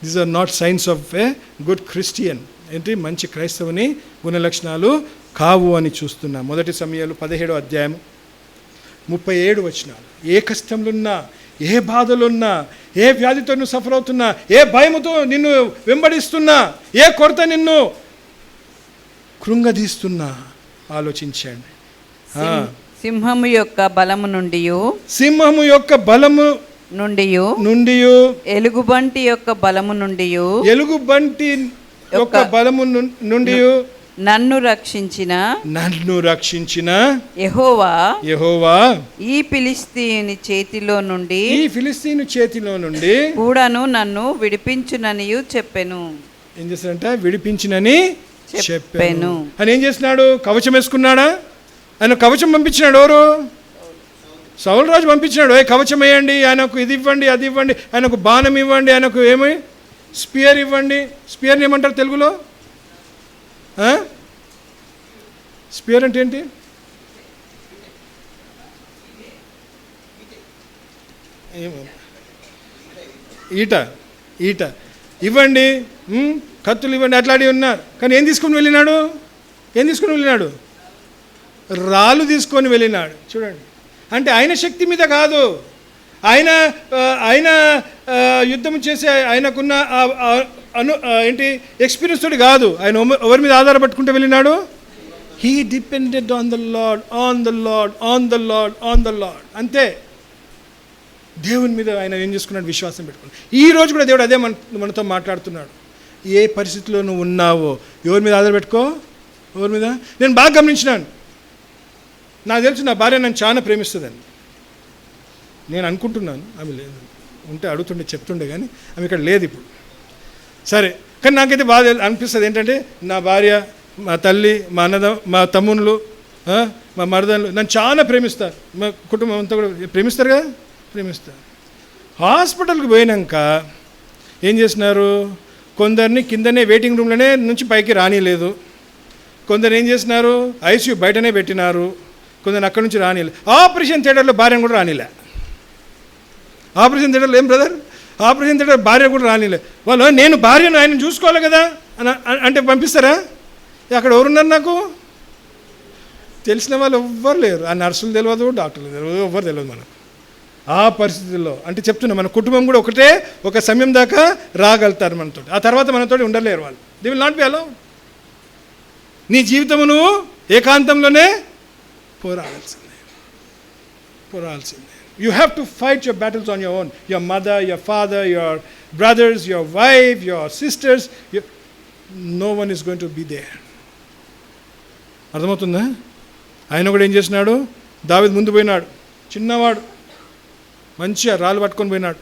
These are not signs of a good Christian. ఏంటి? మంచి క్రైస్తవుని గుణలక్షణాలు కావు అని చూస్తున్నాం. 1 సమూయేలు 17వ అధ్యాయం 37 వచనాలు. ఏ కష్టంలున్నా, ఏ బాధలున్నా, ఏ వ్యాధితో నువ్వు సఫర్ అవుతున్నా, ఏ భయముతో నిన్ను వెంబడిస్తున్నా, ఏ కొరత నిన్ను కృంగదీస్తున్నా ఆలోచించండి. సింహము యొక్క బలము నుండి, సింహము యొక్క బలము నుండి, ఎలుగుబంటి యొక్క బలము నుండి, ఎలుగుబంటి యొక్క బలము నుండి నన్ను రక్షించిన యెహోవా ఈ ఫిలిష్తీయుని చేతిలో నుండి కూడాను నన్ను విడిపించుననియు చెప్పెను. ఏం చేస్తాడంట? విడిపించినని చెప్పాను అని. ఏం చేస్తున్నాడు? కవచం వేసుకున్నాడా? ఆయన కవచం పంపించినాడు. ఎవరు? సౌలు రాజు పంపించినాడు. కవచం వేయండి, ఆయనకు ఇది ఇవ్వండి, అది ఇవ్వండి, ఆయనకు బాణం ఇవ్వండి, ఆయనకు ఏమి స్పియర్ ఇవ్వండి. స్పియర్ని ఏమంటారు తెలుగులో? స్పియర్ అంటే ఏంటి? ఈట ఇవ్వండి, కత్తులు ఇవ్వండి, అట్లాంటివి ఉన్నారు. కానీ ఏం తీసుకొని వెళ్ళినాడు? రాళ్ళు తీసుకొని వెళ్ళినాడు. చూడండి, అంటే ఆయన శక్తి మీద కాదు, ఆయన యుద్ధం చేసే ఆయనకున్న ఏంటి ఎక్స్పీరియన్స్ తోటి కాదు. ఆయన ఎవరి మీద ఆధారపట్టుకుంటూ వెళ్ళినాడు? He depended on the Lord. అంతే. దేవుని మీద ఆయన ఏం చేసుకున్నాడు? విశ్వాసం పెట్టుకున్నాడు. ఈ రోజు కూడా దేవుడు అదే మనతో మాట్లాడుతున్నాడు. ఏ పరిస్థితిలో నువ్వు ఉన్నావో ఎవరి మీద ఆధారపెట్టుకో. ఎవరి మీద? నేను బాగా గమనించినాను. నాకు తెలుసు నా భార్య నన్ను చాలా ప్రేమిస్తుందని నేను అనుకుంటున్నాను. ఆమె లేదు, ఉంటే అడుగుతుండే చెప్తుండే, కానీ ఆమె ఇక్కడ లేదు ఇప్పుడు. సరే, కానీ నాకైతే బాధ అనిపిస్తుంది ఏంటంటే నా భార్య, మా తల్లి, మా మా తమ్ముళ్ళు, మా మరదళ్ళు నన్ను చాలా ప్రేమిస్తారు. మా కుటుంబం అంతా కూడా ప్రేమిస్తారు కదా, ప్రేమిస్తారు. హాస్పిటల్కి పోయినాక ఏం చేసినారు? కొందరిని కిందనే వెయిటింగ్ రూమ్లోనే నుంచి పైకి రానిలేదు. కొందరు ఏం చేసినారు? ఐసీయూ బయటనే పెట్టినారు. కొందరు అక్కడి నుంచి రానిలే. ఆపరేషన్ థియేటర్లో భార్యను కూడా రానిలే. ఆపరేషన్ థియేటర్లో ఏం బ్రదర్? ఆపరేషన్ థియేటర్ భార్య కూడా రానిలే. వాళ్ళు నేను భార్యను ఆయన చూసుకోవాలి కదా అంటే పంపిస్తారా? అక్కడ ఎవరున్నారు? నాకు తెలిసిన వాళ్ళు ఎవ్వరు లేరు. ఆ నర్సులు తెలియదు, డాక్టర్లు తెలియదు, ఎవ్వరు తెలియదు మనకు. ఆ పరిస్థితుల్లో అంటే చెప్తున్నా, మన కుటుంబం కూడా ఒక సమయం దాకా రాగలుగుతారు మనతో. ఆ తర్వాత మనతో ఉండలేరు వాళ్ళు. They will not be allow. నీ జీవితమును ఏకాంతంలోనే పోరాడాల్సిందే. You have to fight your battles on your own. Your mother, your father, your brothers, your wife, your sisters. No one is going to be there. అర్థమవుతుందా? ఆయన కూడా ఏం చేసినాడు? దావీదు ముందు పోయినాడు, చిన్నవాడు, మంచిగా రాళ్ళు పట్టుకొని పోయినాడు.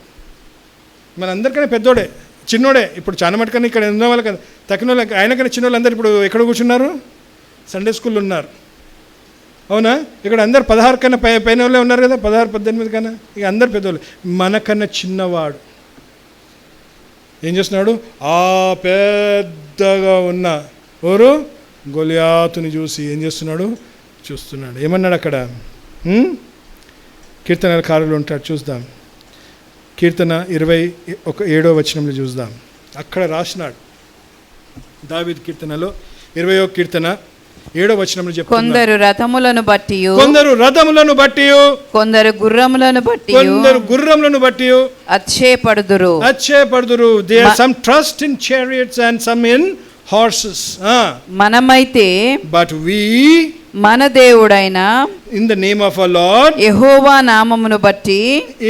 మనందరికన్నా పెద్దోడే, చిన్నోడే. ఇప్పుడు చాలా మటుకన్నా ఇక్కడ ఉన్న వాళ్ళు కదా, తక్కిన వాళ్ళు, ఆయనకన్నా చిన్న వాళ్ళు అందరూ ఇప్పుడు ఎక్కడ కూర్చున్నారు? సండే స్కూల్లో ఉన్నారు. అవునా? ఇక్కడ అందరు 16 కన్నా పైన వాళ్ళే ఉన్నారు కదా, 16, 18 కన్నా. ఇక అందరు పెద్దవాళ్ళు. మనకన్నా చిన్నవాడు ఏం చేస్తున్నాడు? ఆ పెద్దగా ఉన్న ఎవరు? గొలియాతుని చూసి ఏం చేస్తున్నాడు? చూస్తున్నాడు. ఏమన్నాడు అక్కడ? కీర్తనకారులు ఉంటాడు, చూద్దాం. కీర్తన 27వ వచనంలో చూద్దాం. అక్కడ రాసినాడు దావీదు కీర్తనలో 20వ కీర్తన 7వ వచనంలో చెప్తున్నాడు, కొందరు రథములను బట్టి, కొందరు రథములను బట్టి, కొందరు గుర్రములను బట్టి, కొందరు గుర్రములను బట్టి అతిశయపడుదురు. There are some trust in chariots and some in horses. మనమైతే But we, మన దేవుడైన in the name of our Lord, యెహోవా నామమును బట్టి,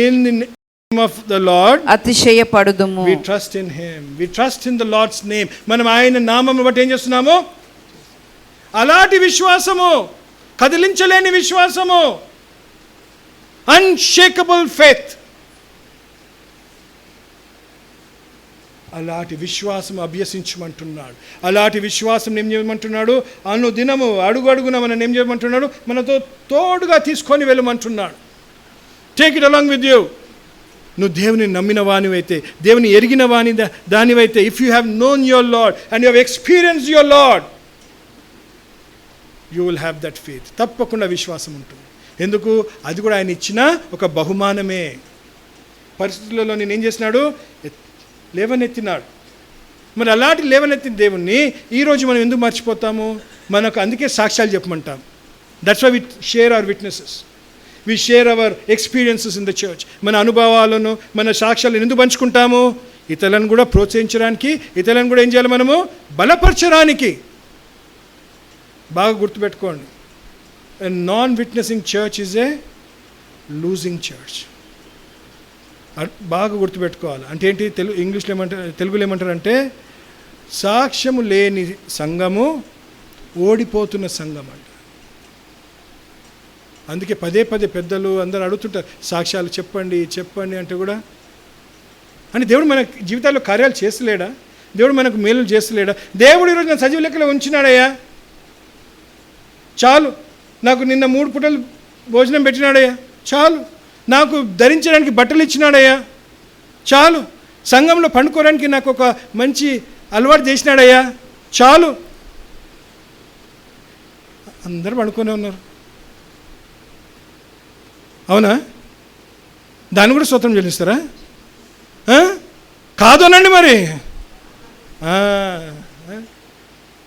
in the name of the Lord, అతిశయపడుదుము. we trust in him. We trust in the Lord's name. మనం ఆయన నామమును బట్టి ఏం చేస్తున్నాము? అలాంటి విశ్వాసము, కదిలించలేని విశ్వాసము, అన్షేకబుల్ ఫెయిత్. అలాంటి విశ్వాసం అభ్యసించమంటున్నాడు. అలాంటి విశ్వాసం ఏం చేయమంటున్నాడు? అనుదినము అడుగు అడుగున మనం ఏం చేయమంటున్నాడు? మనతో తోడుగా తీసుకొని వెళ్ళమంటున్నాడు. Take it along with you. నువ్వు దేవుని నమ్మిన వానివైతే, దేవుని ఎరిగిన వాని దానివైతే, if you have known your Lord and you have experience your Lord, you will have that faith. తప్పకుండా విశ్వాసం ఉంటుంది. ఎందుకు? అది కూడా ఆయన ఇచ్చిన ఒక బహుమానమే. పరిస్థితులలో నేను ఏం చేసినాడు? లేవనెత్తినాడు. మరి అలాంటి లేవనెత్తిన దేవుణ్ణి ఈరోజు మనం ఎందుకు మర్చిపోతాము? మనకు అందుకే సాక్ష్యాలు చెప్పమంటాం. That's why we share our witnesses, we share our experiences in the church. మన అనుభవాలను, మన సాక్ష్యాలను ఎందుకు పంచుకుంటాము? ఇతరులను కూడా ప్రోత్సహించడానికి, ఇతరులను కూడా ఏం చేయాలి? మనము బలపరచడానికి. బాగా గుర్తుపెట్టుకోండి, ఎ non witnessing church is a losing church. బాగా గుర్తుపెట్టుకోవాలి. అంటే ఏంటి? ఇంగ్లీష్లో ఏమంటారు, తెలుగులో ఏమంటారంటే, సాక్ష్యము లేని సంఘము ఓడిపోతున్న సంఘం అంట. అందుకే పదే పదే పెద్దలు అందరూ అడుగుతుంటారు, సాక్ష్యాలు చెప్పండి చెప్పండి అంటే కూడా. అంటే దేవుడు మన జీవితాల్లో కార్యాలు చేస్తలేడా? దేవుడు మనకు మేలు చేస్తలేడా? దేవుడు ఈరోజు నా సజీవ లెక్కలో ఉంచినాడయ్యా, చాలు. నాకు నిన్న 3 పూటలు భోజనం పెట్టినాడయ్యా, చాలు. నాకు ధరించడానికి బట్టలు ఇచ్చినాడయ్యా, చాలు. సంఘంలో పండుకోవడానికి నాకు ఒక మంచి అలవాటు చేసినాడయ్యా, చాలు. అందరూ పండుకొనే ఉన్నారు, అవునా? దాన్ని కూడా స్తోత్రం చెల్లిస్తారా? కాదు అనండి మరి.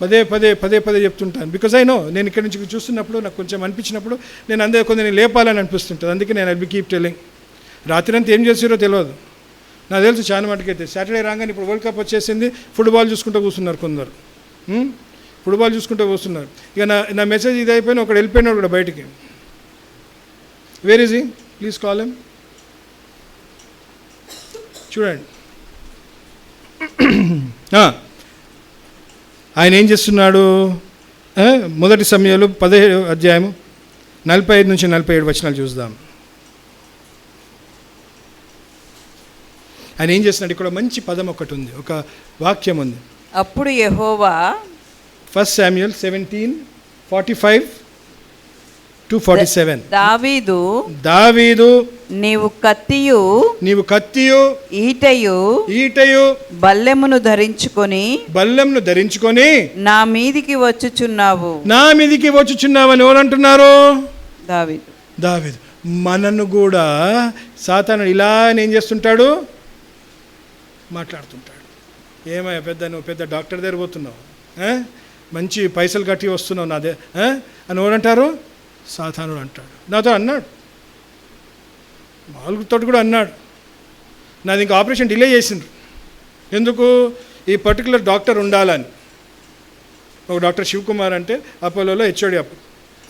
పదే పదే పదే పదే చెప్తుంటాను. బికాజ్ ఐ నో, నేను ఇక్కడి నుంచి చూస్తున్నప్పుడు నాకు కొంచెం అనిపించినప్పుడు నేను అందరూ కొంచెం లేపాలని అనిపిస్తుంటుంది. అందుకే నేను ఐ కీప్ టెల్లింగ్. రాత్రి అంతా ఏం చేసారో తెలియదు, నాకు తెలుసు చాలా మటుకైతే. సాటర్డే రాగానే ఇప్పుడు వరల్డ్ కప్ వచ్చేసింది, ఫుట్బాల్ చూసుకుంటూ కూర్చున్నారు కొందరు. ఫుట్బాల్ చూసుకుంటూ కూర్చున్నారు. ఇక నా మెసేజ్ ఇది అయిపోయినా ఒకడు వెళ్ళిపోయినాడు కూడా బయటికి. Where is he? Please call him. చూడండి, ఆయన ఏం చేస్తున్నాడు? మొదటి సమయాలు 17వ అధ్యాయము 45 నుంచి 47 వచనాలు చూద్దాం. ఆయన ఏం చేస్తున్నాడు? ఇక్కడ మంచి పదం ఒకటి ఉంది, ఒక వాక్యం ఉంది. అప్పుడు యెహోవా, 1 Samuel 17:45 to 47. దావీదు నీవు కత్తియు ఈటయు బల్లెమును ధరించుకొని నా మీదికి వచ్చుచున్నావు అని ఎవరంటున్నారు? దావీదు. మనను కూడా సాతాను ఇలా ఏం చేస్తుంటాడు? మాట్లాడుతుంటాడు. ఏమయ్యా పెద్ద, నువ్వు పెద్ద డాక్టర్ దగ్గర పోతున్నావు, మంచి పైసలు కట్టి వస్తున్నావు నాదే అని ఎవరంటారు? సాతానుడు అంటాడు. నాతో అన్నాడు, మామూలుతో కూడా అన్నాడు. నాది ఇంకా ఆపరేషన్ డిలే చేసిండ్రు. ఎందుకు? ఈ పర్టికులర్ డాక్టర్ ఉండాలని. ఒక డాక్టర్ శివకుమార్ అంటే అపోలోలో హెచ్ఓడి.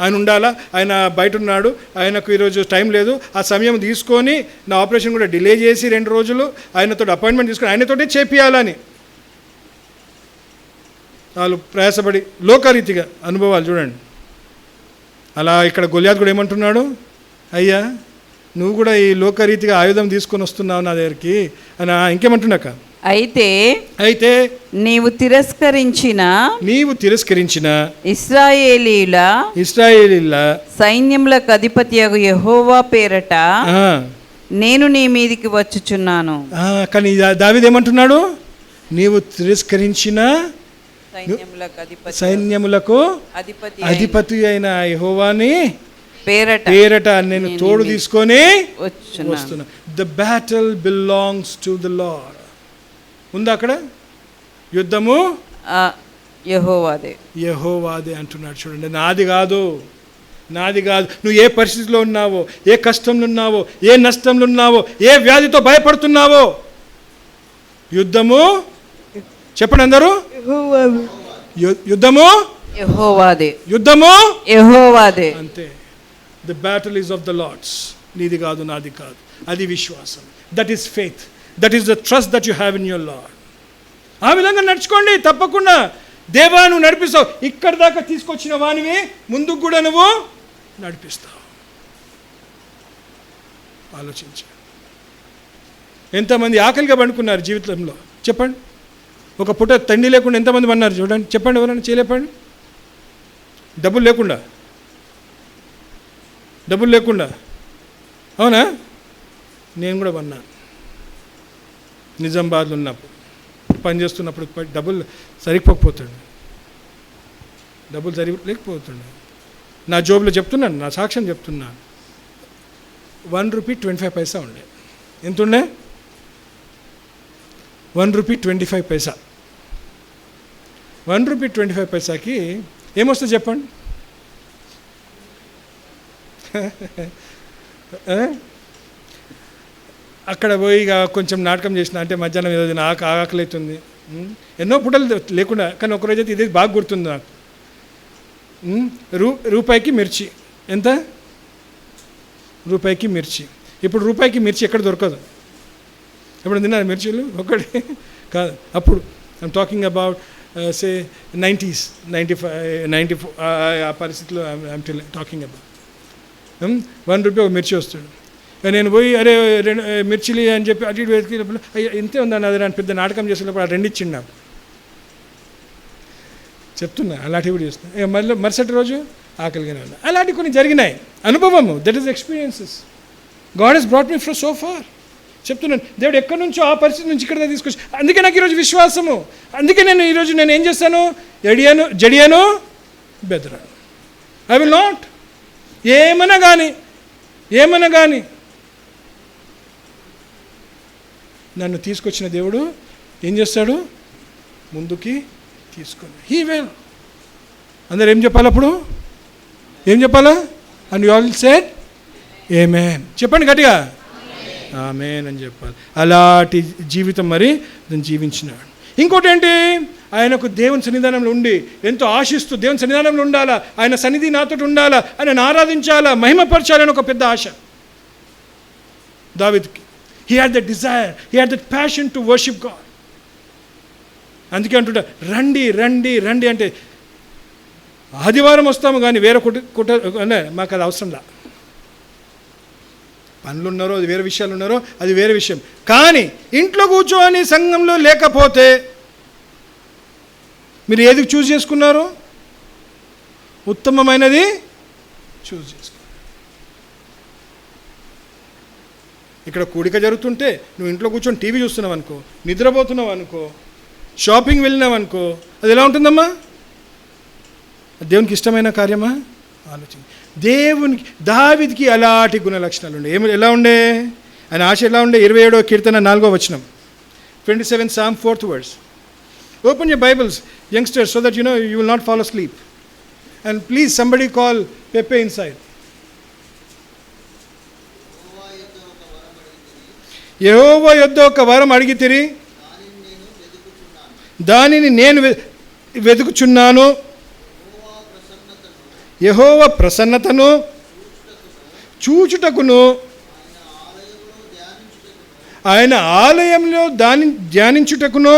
ఆయన ఉండాలా, ఆయన బయట ఉన్నాడు, ఆయనకు ఈరోజు టైం లేదు, ఆ సమయం తీసుకొని నా ఆపరేషన్ కూడా డిలే చేసి 2 రోజులు ఆయనతో అపాయింట్మెంట్ తీసుకొని ఆయనతోటే చేపియాలని వాళ్ళు ప్రయాసపడి లోకరీతిగా అనుభవాలు చూడండి. అలా ఇక్కడ గొలియాత్ కూడా ఏమంటున్నాడు, అయ్యా నువ్వు కూడా ఈ లోకరీతిగా ఆయుధం తీసుకొని వస్తున్నావు నా దగ్గరికి అని ఇంకేమంటున్నాక, అయితే నీవు తిరస్కరించిన ఇశ్రాయేలీయుల సైన్యములకు అధిపతియగు యెహోవా పేరట నేను నీ మీదికి వచ్చుచున్నాను. కానీ దావీదు ఏమంటున్నాడు, నీవు తిరస్కరించిన సైన్యములకు అధిపతి అయిన యెహోవాని పేరట నేను తోడు తీసుకొని వస్తున్నా. The battle belongs to the lord. ఉందా అక్కడ? యుద్ధము యెహోవాదే అంటున్నాడు. చూడండి, నాది కాదు. నువ్వు ఏ పరిస్థితిలో ఉన్నావో, ఏ కష్టంలో ఉన్నావో, ఏ నష్టంలో ఉన్నావో, ఏ వ్యాధితో భయపడుతున్నావో, యుద్ధము చెప్పండి అందరూ, యుద్ధము యెహోవాదే అంతే. The battle is of the Lord's. నీది కాదు, నాది కాదు. అది విశ్వాసం. That is faith. That is the trust that you have in your Lord. ఆ విధంగా నడుచుకోండి. తప్పకుండా దేవా నువ్వు నడిపిస్తావు. ఇక్కడి దాకా తీసుకొచ్చిన వానివి ముందుకు కూడా నువ్వు నడిపిస్తావు. ఆలోచించు. ఎంతమంది ఆకలిగా పండుకున్నారు జీవితంలో చెప్పండి. ఒక పూట తిండి లేకుండా ఎంతమంది పన్నారు చూడండి. చెప్పండి, ఎవరైనా చేయలేపండి. డబ్బులు లేకుండా అవునా? నేను కూడా పన్నాను. నిజామాబాద్లో ఉన్నప్పుడు పనిచేస్తున్నప్పుడు డబ్బులు సరిపోతుండే. నా జోబులో చెప్తున్నాను, నా సాక్ష్యం చెప్తున్నాను. ₹1.25 ఉండే. ఎంత ఉండే? ₹1.25. ₹1.25కి ఏమొస్తుంది చెప్పండి? అక్కడ పోయి ఇక కొంచెం నాటకం చేసిన, అంటే మధ్యాహ్నం ఏదో నాకు ఆకలి అవుతుంది. ఎన్నో పూటలు లేకుండా, కానీ ఒకరోజు అయితే ఇది బాగా గుర్తుంది నాకు. రూపాయికి మిర్చి. ఎంత? రూపాయికి మిర్చి. ఇప్పుడు రూపాయికి మిర్చి ఎక్కడ దొరకదు. ఎప్పుడు తిన్నారు మిర్చీలు? ఒకటి కాదు. అప్పుడు I'm talking about say 90s, 94 ఆ పరిస్థితిలో ఐఎమ్ టాకింగ్ అబౌట్. ₹1 ఒక మిర్చి వస్తాడు. నేను పోయి అరే 2 మిర్చిలు అని చెప్పి అటు ఇటు వెతికినప్పుడు ఇంతే ఉందని అది నన్ను పెద్ద నాటకం చేసినప్పుడు ఆ 2 ఇచ్చిండు నాకు. చెప్తున్నా, అలాంటివి కూడా చేస్తున్నా. మరుసటి రోజు ఆకలిగానే ఉన్నా. అలాంటివి కొన్ని జరిగినాయి. అనుభవము, that is experiences. God has brought me from so far. చెప్తున్నాను, దేవుడు ఎక్కడి నుంచో ఆ పరిస్థితి నుంచి ఇక్కడ తీసుకొచ్చి, అందుకే నాకు ఈరోజు విశ్వాసము. అందుకే నేను ఈరోజు నేను ఏం చేస్తాను, జడియాను బెదరాను. I will not. ఏమన్నా కానీ నన్ను తీసుకొచ్చిన దేవుడు ఏం చేస్తాడు, ముందుకి తీసుకొని హీ విల్. అందరు ఏం చెప్పాలి అప్పుడు? ఏం చెప్పాలా? అండ్ యు ఆల్ సెడ్ ఆమేన్. చెప్పండి గట్టిగా, ఆమేన్ అని చెప్పాలి. అలాంటి జీవితం మరి నేను జీవించినాడు. ఇంకోటి ఏంటి, ఆయనకు దేవుని సన్నిధానంలో ఉండి ఎంతో ఆశిస్తూ దేవుని సన్నిధానంలో ఉండాలా, ఆయన సన్నిధి నాతో ఉండాలా, ఆయనను ఆరాధించాలా, మహిమపరచాలని ఒక పెద్ద ఆశ దావీదుకి. He had that desire, he had that passion to worship God. అందుకే అంటుంటా, రండి అంటే ఆదివారం వస్తాము కానీ వేరే మాకు అది అవసరంలా. పనులు ఉన్నారో అది వేరే విషయాలు ఉన్నారో అది వేరే విషయం. కానీ ఇంట్లో కూర్చోని సంఘంలో లేకపోతే మీరు ఏది చూస్ చేసుకున్నారు? ఉత్తమమైనది చూస్ చేసుకున్నారు. ఇక్కడ కూడిక జరుగుతుంటే నువ్వు ఇంట్లో కూర్చొని టీవీ చూస్తున్నావు అనుకో, నిద్రపోతున్నావు అనుకో, షాపింగ్ వెళ్ళినావు అనుకో, అది ఎలా ఉంటుందమ్మా? దేవునికి ఇష్టమైన కార్యమా? ఆలోచన. దేవునికి దావీదుకి అలాంటి గుణ లక్షణాలు ఉండే. ఎలా ఉండే ఆయన ఆశ? ఎలా ఉండే? 27వ కీర్తన 4వ వచనం, 27 Psalm 4th verse. Open your Bibles, youngsters, so that you will not fall asleep. And please, somebody call Pepe inside. యెహోవా యొద్ద ఒక వరం అడిగితిరి, దానిని నేను వెతుకుచున్నాను. యెహోవా ప్రసన్నతను చూచుటకును ఆయన ఆలయంలో ధ్యానించుటకును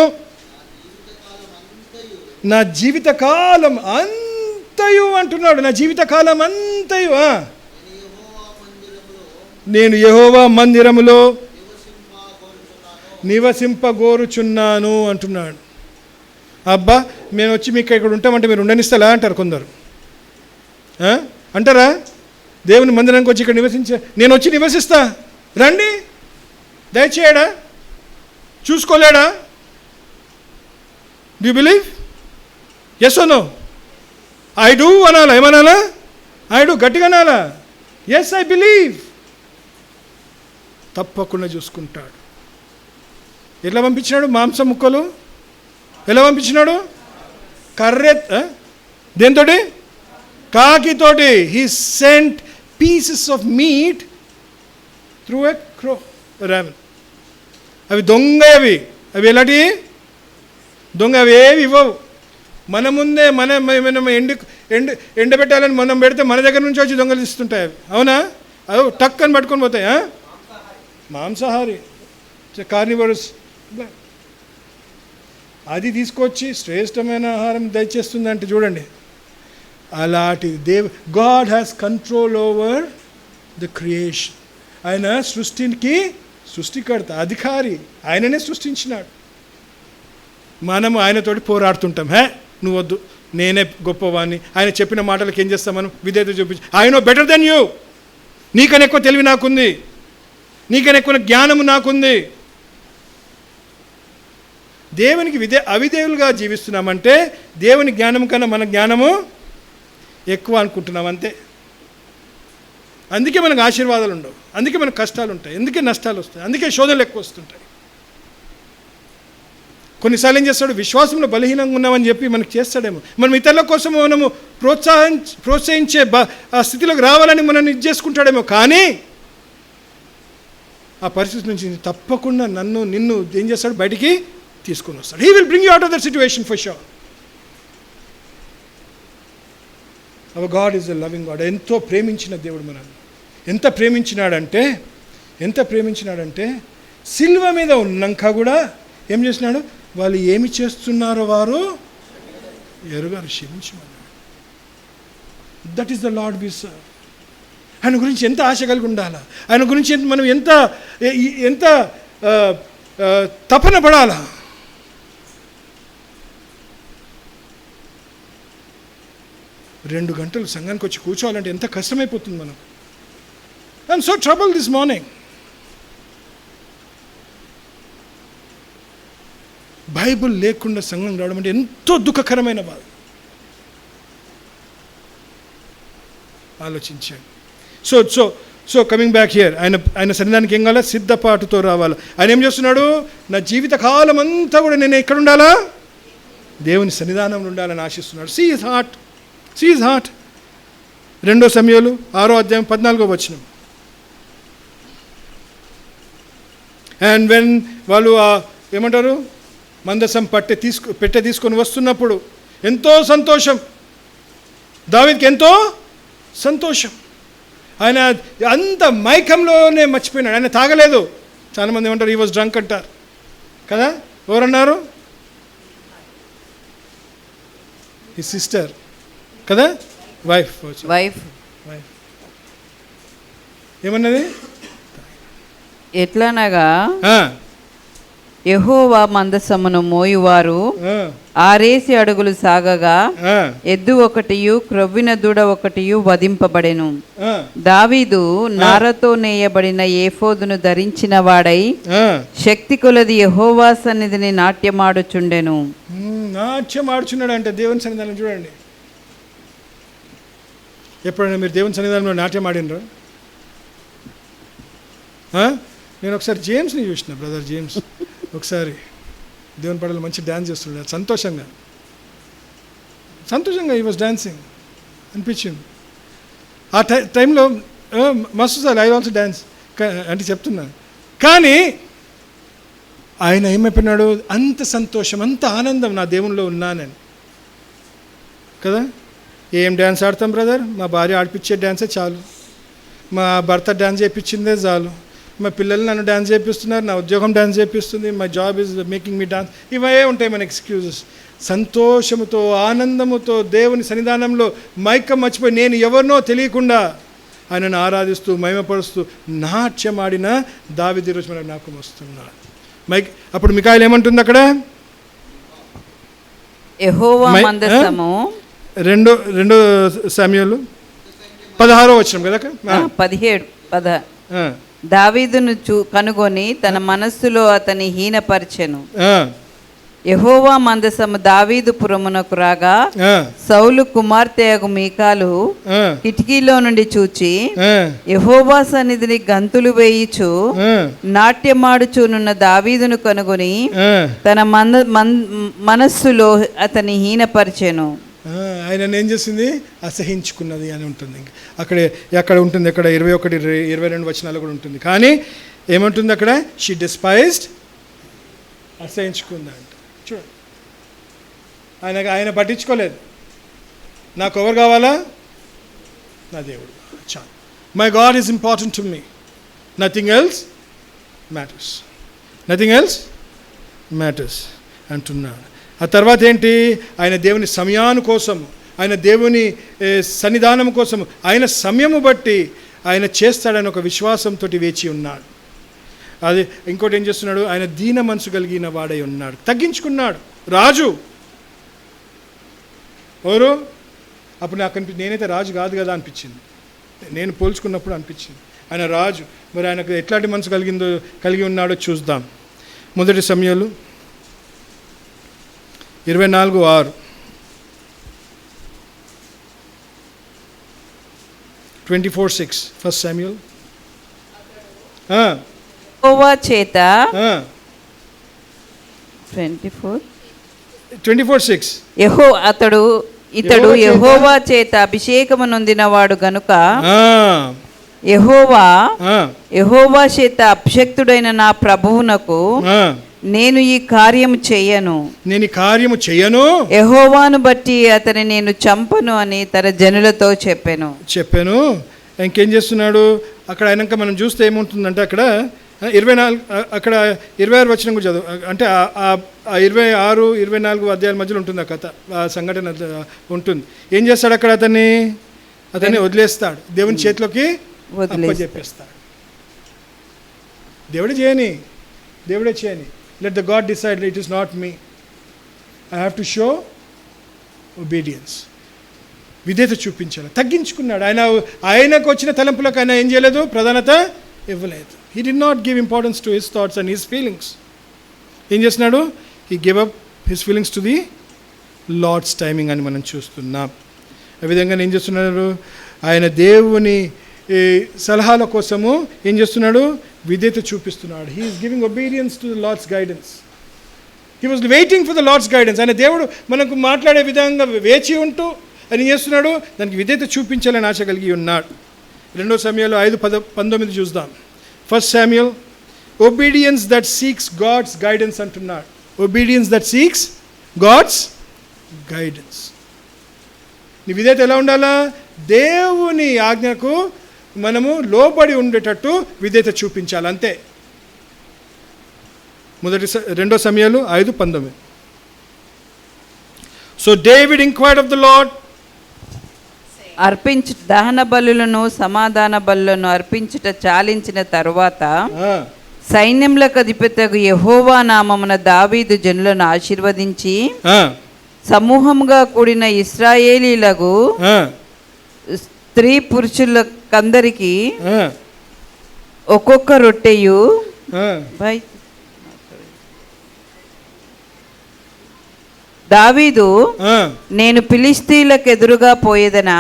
నా జీవితకాలం అంతయు అంటున్నాడు. నా జీవితకాలం అంతయు నేను యెహోవా మందిరములో నివసింపగోరుచున్నాను అంటున్నాడు. అబ్బా మేము వచ్చి మీకు ఇక్కడ ఉంటామంటే మీరు ఉండనిస్తలా అంటారు కొందరు. అంటారా? దేవుని మందిరానికి వచ్చి ఇక్కడ నేను వచ్చి నివసిస్తా రండి, దయచేయడా, చూసుకోలేడా? Do you believe? Yes or no? I do అనాలా? ఏమనాలా? ఐ డూ గట్టిగా అనాలా? Yes I believe. తప్పకుండా చూసుకుంటాడు. ఎట్లా పంపించినాడు? మాంసం ముక్కలు ఎలా పంపించినాడు? కర్రె దేంతోటి? కాకితోటి. He sent pieces of meat through a crow raven. అవి దొంగ, అవి ఎలాంటి దొంగ? అవి ఏవి ఇవ్వవు. మన ముందే మనం ఎండబెట్టాలని మనం పెడితే మన దగ్గర నుంచి వచ్చి దొంగలు ఇస్తుంటాయి అవి. అవునా? అవి టక్ అని పట్టుకొని పోతాయి. మాంసాహారి, కార్నివరస్. అది తీసుకొచ్చి శ్రేష్టమైన ఆహారం దయచేస్తుందంటే చూడండి. అలాంటి God has control over the creation. ఆయన సృష్టికి సృష్టికర్త, అధికారి. ఆయననే సృష్టించినాడు. మనము ఆయనతోటి పోరాడుతుంటాం. నువ్వు వద్దు, నేనే గొప్పవాడిని. ఆయన చెప్పిన మాటలకు ఏం చేస్తాం మనం? విధేయత చూపించి, I know better than you, నీకన్నా ఎక్కువ తెలివి నాకుంది, నీకన్నా ఎక్కువ జ్ఞానము నాకుంది. దేవునికి అవిధేయులుగా జీవిస్తున్నామంటే దేవుని జ్ఞానం కన్నా మన జ్ఞానము ఎక్కువ అనుకుంటున్నాం అంతే. అందుకే మనకు ఆశీర్వాదాలు ఉండవు, అందుకే మనకు కష్టాలు ఉంటాయి, అందుకే నష్టాలు వస్తాయి, అందుకే శోధనలు ఎక్కువ వస్తుంటాయి. కొన్నిసార్లు ఏం చేస్తాడు? విశ్వాసంలో బలహీనంగా ఉన్నామని చెప్పి మనకు చేస్తాడేమో. మనం ఇతరుల కోసం మనము ప్రోత్సహించే ఆ స్థితిలోకి రావాలని మనం ఇది చేసుకుంటాడేమో. కానీ ఆ పరిస్థితి నుంచి తప్పకుండా నిన్ను ఏం చేస్తాడు? బయటికి తీసుకొని వస్తాడు. He will bring you out of that situation for sure. Hour God is a loving God. ఎంతో ప్రేమించిన దేవుడు మనల్ని. ఎంత ప్రేమించినాడంటే సిల్వ మీద ఉన్నాక కూడా ఏం చేసినాడు? వాళ్ళు ఏమి చేస్తున్నారో వారు ఎరుగరు, క్షమించమన్నాడు. That is the Lord we serve. ఆయన గురించి ఎంత ఆశ కలిగి ఉండాలా, ఆయన గురించి మనం ఎంత తపన పడాలా. రెండు గంటలు సంఘానికి వచ్చి కూర్చోవాలంటే ఎంత కష్టమైపోతుంది మనకు. I'm so trouble this morning. Bible లేకుండా సంఘం రావడం అంటే ఎంతో దుఃఖకరమైన బాధ. ఆలోచించాను. సో కమింగ్ బ్యాక్ హియర్, ఆయన సన్నిధానికి ఏం కావాలా? సిద్ధపాటుతో రావాలి. ఆయన ఏం చేస్తున్నాడు? నా జీవిత కాలం అంతా కూడా నేను ఎక్కడ ఉండాలా? దేవుని సన్నిధానంలో ఉండాలని ఆశిస్తున్నాడు. See his heart. 2 సమూయేలు 6వ అధ్యాయం 14వ వచనం. అండ్ వెన్ వాళ్ళు ఏమంటారు? మందసం పెట్టె తీసుకొని వస్తున్నప్పుడు ఎంతో సంతోషం. దావీదుకి ఎంతో సంతోషం. ఆయన అంత మైకంలోనే మర్చిపోయినాడు. ఆయన తాగలేదు. చాలామంది ఏమంటారు? హీ వాజ్ డ్రంక్ అంటారు కదా. ఎవరన్నారు? ఈ సిస్టర్ కదా, వైఫ్ ఏమన్నది? ఎట్లనగా యెహోవా మందసమును మోయువారు 6 అడుగులు సాగగా ఎద్దు ఒకటియు క్రొవ్విన దూడ ఒకటియు వధింపబడెను. దావీదు నారతో నేయబడిన ఏఫోదును ధరించిన వాడై శక్తి కొలది యెహోవా సన్నిధిని నాట్యమాడుచుండెను. నాట్యమాడుచున్నాడు అంటే దేవుని సన్నిధానం చూడండి. ఎప్పుడైనా మీరు దేవుని సన్నిధానంలో నాట్యం ఆడినరా? నేను ఒకసారి జేమ్స్ని చూసిన, బ్రదర్ జేమ్స్ ఒకసారి దేవుని పడలో మంచి డ్యాన్స్ చేస్తున్నాడు. సంతోషంగా ఈ వాజ్ డాన్సింగ్ అనిపించింది. ఆ టైంలో మస్తు సార్ ఐ ఆల్సో డ్యాన్స్ అంటే చెప్తున్నా. కానీ ఆయన ఏమైపోయినాడు? అంత సంతోషం, అంత ఆనందం నా దేవునిలో ఉన్నానని కదా. ఏం డ్యాన్స్ ఆడతాం బ్రదర్, మా భార్య ఆడిపించే డ్యాన్సే చాలు, మా భర్త డ్యాన్స్ చేయించిందే చాలు, మా పిల్లలు నన్ను డ్యాన్స్ చేపిస్తున్నారు, నా ఉద్యోగం డ్యాన్స్ చేపిస్తుంది, my job is making me dance. ఇవే ఉంటాయి మన ఎక్స్క్యూజెస్. సంతోషముతో ఆనందముతో దేవుని సన్నిధానంలో మైకం మర్చిపోయి నేను ఎవరినో తెలియకుండా ఆయనను ఆరాధిస్తూ మహిమపరుస్తూ నాట్యమాడిన దావీదు ఈరోజు మనకు జ్ఞాపకం వస్తున్నాడు. అప్పుడు మికాయలు ఏమంటుంది అక్కడ? యెహోవా మందసము, రెండో సమూయేలు 16వ వచనం కదా, 17 దావీదును కనుగొని తన మనస్సులో అతని హీనపరచెను. యెహోవా మందసము దావీదు పురమునకు రాగా సౌలు కుమార్తెయగు మీకాలు కిటికీలో నుండి చూచి యెహోవా సన్నిధిని గంతులు వేయిచు నాట్యమాడుచునున్న దావీదును కనుగొని తన మనస్సులో అతని హీనపరచెను. ఆయన ఏం చేసింది? అసహించుకున్నది అని ఉంటుంది. అక్కడ ఉంటుంది, అక్కడ 21, 22 వచనాలు కూడా ఉంటుంది. కానీ ఏమంటుంది అక్కడ? షీ డిస్పైజ్డ్, అసహించుకుందంట. చూడండి, ఆయన పట్టించుకోలేదు. నాకు ఎవరు కావాలా? నా దేవుడు చాలు. My God is important to me, nothing else matters, nothing else matters అంటున్నాడు. ఆ తర్వాత ఏంటి? ఆయన దేవుని సమయాను కోసం, ఆయన దేవుని సన్నిధానం కోసం, ఆయన సమయము బట్టి ఆయన చేస్తాడని ఒక విశ్వాసంతో వేచి ఉన్నాడు. అది ఇంకోటి ఏం చేస్తున్నాడు? ఆయన దీన మనసు కలిగిన వాడై ఉన్నాడు, తగ్గించుకున్నాడు. రాజు ఎవరు? అప్పుడు నాకు నేనైతే రాజు కాదు కదా అనిపించింది, నేను పోల్చుకున్నప్పుడు అనిపించింది. ఆయన రాజు. మరి ఆయనకు ఎట్లాంటి మనసు కలిగి ఉన్నాడో చూద్దాం. మొదటి సమూయేలు 24:6. 24:6 ఫస్ట్ శామ్యూయల్. యెహోవా చేత 24:6 ఇతడు యెహోవా చేత అభిషేకము నొందినవాడు గనుక యెహోవా చేత అభిషక్తుడైన నా ప్రభువునకు నేను ఈ కార్యము చేయను, యెహోవాను బట్టి అతని నేను చంపను అని తన జనులతో చెప్పాను. ఇంకేం చేస్తున్నాడు అక్కడ? ఆయనక మనం చూస్తే ఏముంటుందంటే అక్కడ 24, అక్కడ 26 వచనం కూడా చదువు. అంటే ఆ 26, 24 అధ్యాయాల మధ్యలో ఉంటుంది ఆ కథ, ఆ సంఘటన ఉంటుంది. ఏం చేస్తాడు అక్కడ? అతన్ని వదిలేస్తాడు, దేవుని చేతిలోకి చెప్పేస్తాడు. దేవుడే చేయని. Let the God decide, it is not me. I have to show obedience. విధేయత చూపించాలి. తగ్గించుకున్నాడు. ఆయనకు వచ్చిన తలంపులకు ఆయన ఏం చేయలేదు? ప్రాధాన్యత ఇవ్వలేదు. He did not give importance to his thoughts and his feelings. ఏం చేస్తున్నాడు? He gave up his feelings to the Lord's timing అని మనం చూస్తున్నాం. ఆ విధంగా ఏం చేస్తున్నాడు? ఆయన దేవుని సలహాల కోసము ఏం చేస్తున్నాడు? విధేయత చూపిస్తున్నాడు. He is giving obedience to the Lord's guidance. He was waiting for the Lord's guidance. ఆయన దేవుడు మనకు మాట్లాడే విధంగా వేచి ఉంటూ ఆయన ఏం చేస్తున్నాడు? దానికి విధేయత చూపించాలని ఆశ కలిగి ఉన్నాడు. 2 సమూయేలు 5:19 చూద్దాం. First Samuel, obedience that seeks God's guidance అంటున్నాడు. Obedience that seeks God's guidance. నీ విధేయత ఎలా ఉండాలా? దేవుని ఆజ్ఞకు మనము లోబడి ఉండేటట్టు విధేయత చూపించాలి, అంతే. 2 సమూయేలు 5:19. So David inquired of the Lord. దహన బలులను సమాధాన బలులను అర్పించుట చాలించిన తరువాత సైన్యములకు అధిపతియగు యెహోవా నామమున దావీదు జనులను ఆశీర్వదించి సమూహముగా కూడిన ఇశ్రాయేలీలకు స్త్రీ పురుషులకందరికి ఒక్కొక్క రొట్టెయు దావీదు నేను ఫిలిష్తీయులకు ఎదురుగా పోయేదనా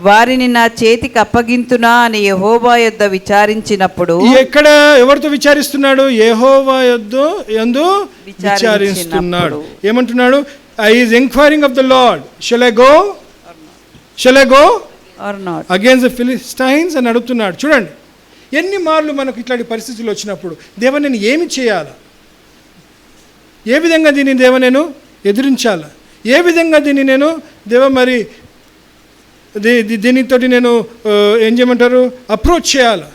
వారిని నా చేతికి అప్పగింతునా అని యెహోవా యొద్ద విచారించినప్పుడు. ఎక్కడ ఎవరితో విచారిస్తున్నాడు? యెహోవా యందు విచారిస్తున్నాడు. ఏమంటున్నాడు? I is inquiring of the Lord, shall I go or not against the Philistines అని అడుగుతున్నాడు. చూడండి, ఎన్ని మార్లు మనకు ఇట్లాంటి పరిస్థితులు వచ్చినప్పుడు దేవా నేను ఏమి చేయాలా, ఏ విధంగా దీన్ని దేవ నేను ఎదిరించాలా, ఏ విధంగా దీన్ని నేను దేవ మరి దీనితోటి నేను ఏం చేయమంటారు, అప్రోచ్ చేయాలి.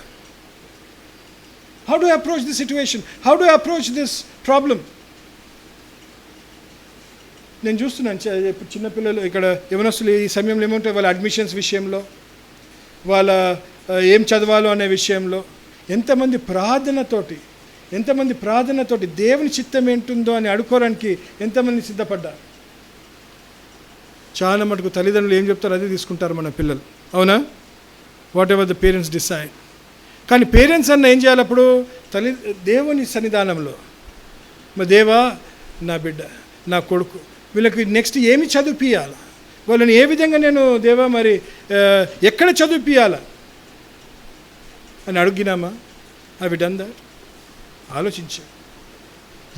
How do approach this situation, how do approach this problem? నేను చూస్తున్నాను ఇప్పుడు చిన్నపిల్లలు ఇక్కడ యవనస్తులు ఈ సమయంలో ఏమంటారు, వాళ్ళ అడ్మిషన్స్ విషయంలో, వాళ్ళ ఏం చదవాలో అనే విషయంలో ఎంతమంది ప్రార్థనతోటి దేవుని చిత్తం ఏంటుందో అని అడుకోవడానికి ఎంతమంది సిద్ధపడ్డారు. చాలా మటుకు తల్లిదండ్రులు ఏం చెప్తారో అదే తీసుకుంటారు మన పిల్లలు, అవునా? What ever the parents decide. కానీ పేరెంట్స్ అన్న ఏం చేయాలి అప్పుడు? దేవుని సన్నిధానంలో, మా దేవా, నా బిడ్డ, నా కొడుకు, వీళ్ళకి నెక్స్ట్ ఏమి చదివిపియాలి, వాళ్ళని ఏ విధంగా నేను దేవా మరి ఎక్కడ చదివిపియాలా అని అడిగినామా? అవి డన్ దట్. ఆలోచించా.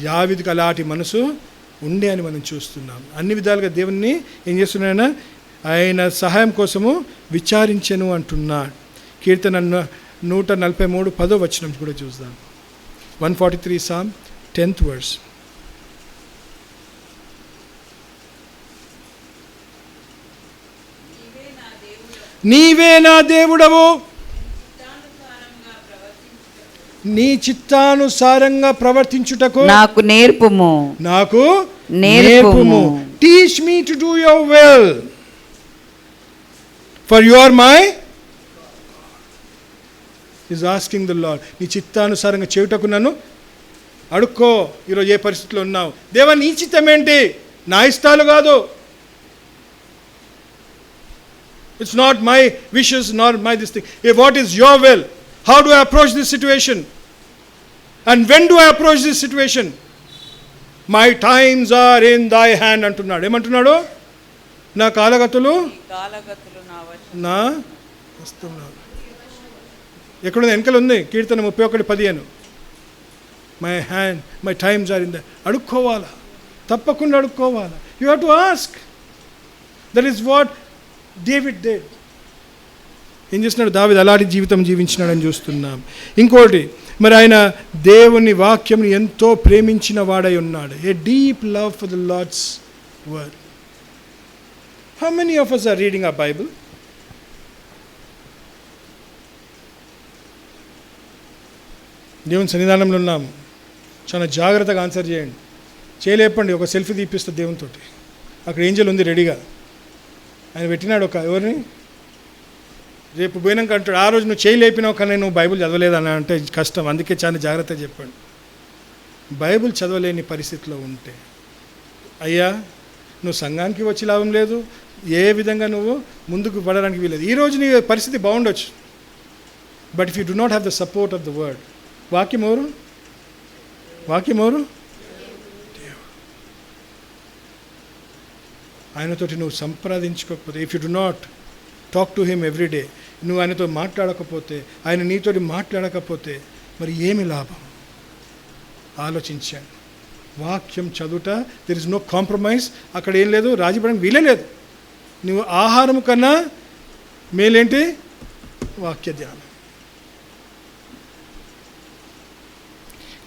యావిదికి అలాంటి మనసు ఉండే అని మనం చూస్తున్నాం. అన్ని విధాలుగా దేవుణ్ణి ఏం చేస్తున్నాయన, ఆయన సహాయం కోసము విచారించెను అంటున్నాడు. కీర్తన 143 10వ వచనం కూడా చూద్దాం. 143 Psalm 10th verse. నీవే నా దేవుడవు, నీ చిత్తానుసారంగా ప్రవర్తించుటకు నాకు నేర్పుము. Teach me to do your will, for you are my is asking the Lord. నీ చిత్తానుసారంగా చేయుటకు నన్ను అడుక్కో. ఈరోజు ఏ పరిస్థితిలో ఉన్నావు? దేవా, నీ చిత్తం ఏంటి? నా ఇష్టాలు కాదు. It's not my wishes, nor my this thing. What is your will? How do I approach this situation? And when do I approach this situation? My times are in thy hand అంటున్నాడు. ఏమంటున్నాడు? నా కాలగతులు నా వస్తున్నాడు. ఎక్కడుంది? వెనకలు ఉంది. కీర్తన 31:15. My hand, my times are in the. అడుక్కోవాలా, తప్పకుండా అడుక్కోవాలా. You have to ask. That is what David did. ఏం చేస్తున్నాడు? దావీదు అలాంటి జీవితం జీవించినాడని చూస్తున్నాం. ఇంకోటి, మరి ఆయన దేవుని వాక్యంని ఎంతో ప్రేమించిన వాడై ఉన్నాడు. A deep love for the Lord's word. How many of us are reading our Bible? దేవుని సన్నిధానంలో ఉన్నాము. చాలా జాగ్రత్తగా ఆన్సర్ చేయండి. చేయలేపండి. ఒక సెల్ఫీ తీపిస్తే దేవునితో. అక్కడ ఏంజల్ ఉంది రెడీగా. ఆయన పెట్టినాడు ఒక ఎవరిని, రేపు పోయినాక అంటాడు, ఆ రోజు నువ్వు చేయలేపినావు కానీ నువ్వు బైబిల్ చదవలేదని అంటే కష్టం. అందుకే చాలా జాగ్రత్తగా చెప్పాడు. బైబిల్ చదవలేని పరిస్థితిలో ఉంటే, అయ్యా నువ్వు సంఘానికి వచ్చి లాభం లేదు, ఏ విధంగా నువ్వు ముందుకు పడడానికి వీలేదు. ఈరోజు నీ పరిస్థితి బాగుండొచ్చు, but if you do not have the support of the word, వాక్యం ఎవరు? ఆయనతోటి నువ్వు సంప్రదించుకోకపోతే, if you do not talk to him every day, నువ్వు ఆయనతో మాట్లాడకపోతే, ఆయన నీతోటి మాట్లాడకపోతే మరి ఏమి లాభం? ఆలోచించాను. వాక్యం చదువుట, దెర్ ఇస్ నో కాంప్రమైజ్. అక్కడ ఏం లేదు, రాజీపడడానికి వీలే లేదు. నువ్వు ఆహారం కన్నా మేలేంటి? వాక్య ధ్యానం.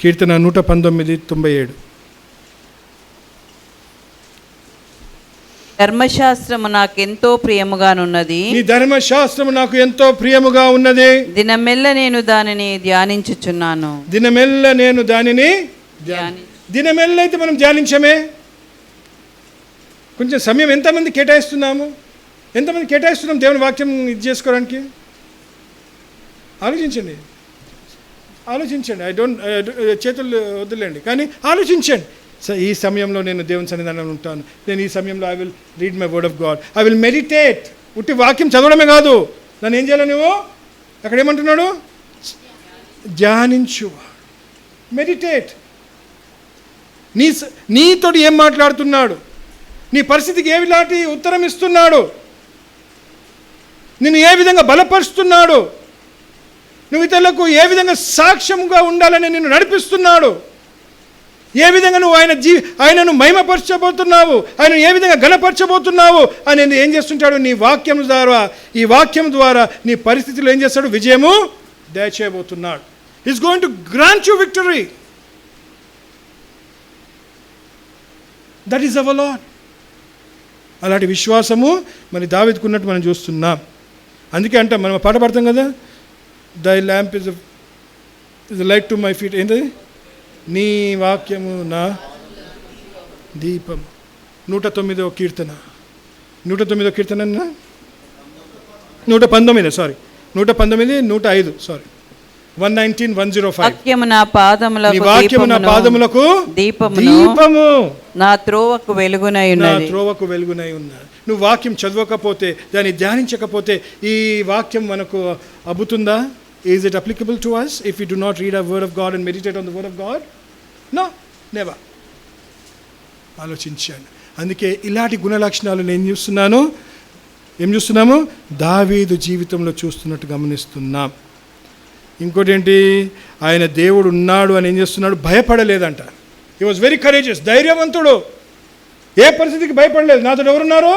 కీర్తన 119:97. ధర్మశాస్త్రము నాకెంతో ప్రియముగానున్నది, నీ ధర్మశాస్త్రము నాకు ఎంతో ప్రియముగా ఉన్నది. దినమెల్ల నేను దానిని ధ్యానించుచున్నాను. దినమెల్ల అయితే మనం ధ్యానించమే. కొంచెం సమయం ఎంతమంది కేటాయిస్తున్నాము? ఎంతమంది కేటాయిస్తున్నాం దేవుని వాక్యం ఇది చేసుకోవడానికి? ఆలోచించండి. చేతులు వద్దులేండి, కానీ ఆలోచించండి. ఈ సమయంలో నేను దేవుని సన్నిధానంలో ఉంటాను. నేను ఈ సమయంలో I will read my word of God, I will meditate. ఉట్టి వాక్యం చదవడమే కాదు, నన్ను ఏం చేయాలి? నువ్వు అక్కడ ఏమంటున్నాడు? ధ్యానించు, మెడిటేట్. నీతోటి ఏం మాట్లాడుతున్నాడు? నీ పరిస్థితికి ఏలాంటి ఉత్తరం ఇస్తున్నాడు? నిన్ను ఏ విధంగా బలపరుస్తున్నాడు? నువ్వు ఇతరులకు ఏ విధంగా సాక్ష్యంగా ఉండాలని నిన్ను నడిపిస్తున్నాడు? ఏ విధంగా నువ్వు ఆయనను మహిమపరచబోతున్నావు, ఆయన ఏ విధంగా ఘనపరచబోతున్నావు అని ఏం చేస్తుంటాడు? నీ వాక్యం ద్వారా, ఈ వాక్యం ద్వారా నీ పరిస్థితిలో ఏం చేస్తాడు? విజయము దయచేయబోతున్నాడు. Is going to grant you victory. That is our Lord. అలాంటి విశ్వాసము మరి దావీదుకు ఉన్నట్టు మనం చూస్తున్నాం. అందుకే అంటాం, మనం పాట పాడతాం కదా, దై lamp is light to my feet. ఏంటది? నీ వాక్యము నా దీపం. 109వ కీర్తన 119 కీర్తన 119 సారీ 119 105 సారీ 119 105. వాక్యము నా పాదములకు వాక్యము నా పాదములకు దీపము, నా త్రోవకు వెలుగునై ఉన్నది. త్రోవకు వెలుగునై ఉన్నది. నువ్వు వాక్యం చదవకపోతే, దాన్ని ధ్యానించకపోతే ఈ వాక్యం మనకు అబ్బుతుందా? Is it applicable to us if we do not read a word of God and meditate on the word of God? No, never. ఆలోచించాను. అందుకే ఇలాంటి గుణ లక్షణాలు నేను ఏం చూస్తున్నాము? దావీదు జీవితంలో చూస్తున్నట్టు గమనిస్తున్నాం. ఇంకోటి ఏంటి? ఆయన దేవుడు ఉన్నాడు అని ఏం చేస్తున్నాడు? భయపడలేదంట. హీ వాజ్ వెరీ కరేజియస్, ధైర్యవంతుడు. ఏ పరిస్థితికి భయపడలేదు. నాతో ఎవరున్నారు?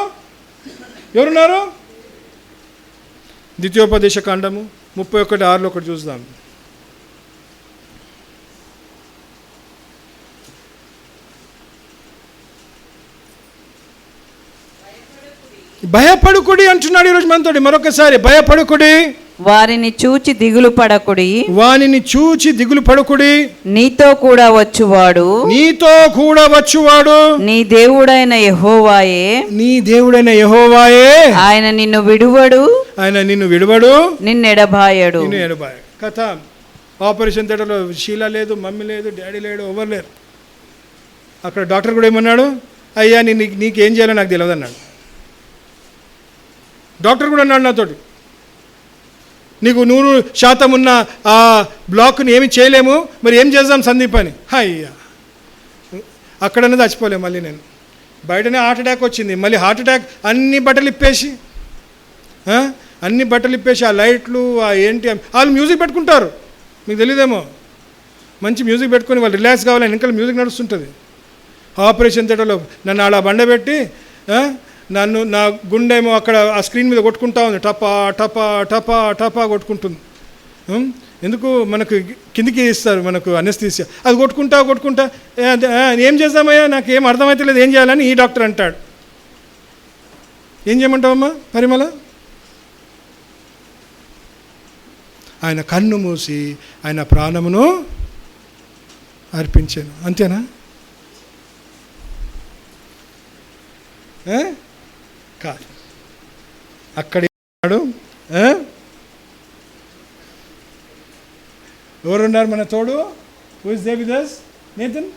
ద్వితీయోపదేశ కాండము 31:6 ఒకటి చూద్దాం. భయపడుకుడి అంటున్నాడు ఈరోజు మనతోటి. మరొకసారి భయపడుకుడి, వారిని చూచి దిగులు పడకుడి, నీతో కూడా వచ్చువాడు నీ దేవుడైన యెహోవాయే, ఆయన నిన్ను విడువడు, నిన్నెడబాయడు. కథ ఆపరేషన్ థియేటర్లో షీలా లేదు, మమ్మీ లేదు, డాడీ లేడు, ఎవరు లేరు. అక్కడ డాక్టర్ కూడా ఏమన్నాడు? అయ్యా నీకేం చేయాలో నాకు తెలియదు అన్నాడు. డాక్టర్ కూడా అన్నాడు నాతోటి, నీకు 100% ఉన్న ఆ బ్లాక్ని ఏమి చేయలేము, మరి ఏం చేద్దాం సందీప్ అని. అయ్యా, అక్కడనే చచ్చిపోలేము. మళ్ళీ నేను బయటనే హార్ట్ అటాక్ వచ్చింది. మళ్ళీ హార్ట్ అటాక్ అన్ని బట్టలు ఇప్పేసి ఆ లైట్లు ఆ ఏంటి, వాళ్ళు మ్యూజిక్ పెట్టుకుంటారు, మీకు తెలియదేమో. మంచి మ్యూజిక్ పెట్టుకొని వాళ్ళు రిలాక్స్ కావాలని ఇంకా మ్యూజిక్ నడుస్తుంటుంది. ఆపరేషన్ థియేటర్లో నన్ను అలా బండబెట్టి నా గుండె ఏమో అక్కడ ఆ స్క్రీన్ మీద కొట్టుకుంటా ఉంది. టపా టపా టపా టపా కొట్టుకుంటుంది. ఎందుకు? మనకు కిందికి ఇస్తారు మనకు అనస్థీసియా. అది కొట్టుకుంటా ఏం చేద్దామయ్యా, నాకు ఏం అర్థమైతే లేదు, ఏం చేయాలని ఈ డాక్టర్ అంటాడు. ఏం చేయమంటావమ్మా పరిమళ? ఆయన కన్ను మూసి ఆయన ప్రాణమును అర్పించాను. అంతేనా? కాదు. అక్కడ ఎవరున్నారు మన తోడు? Who is there with us? Nathan,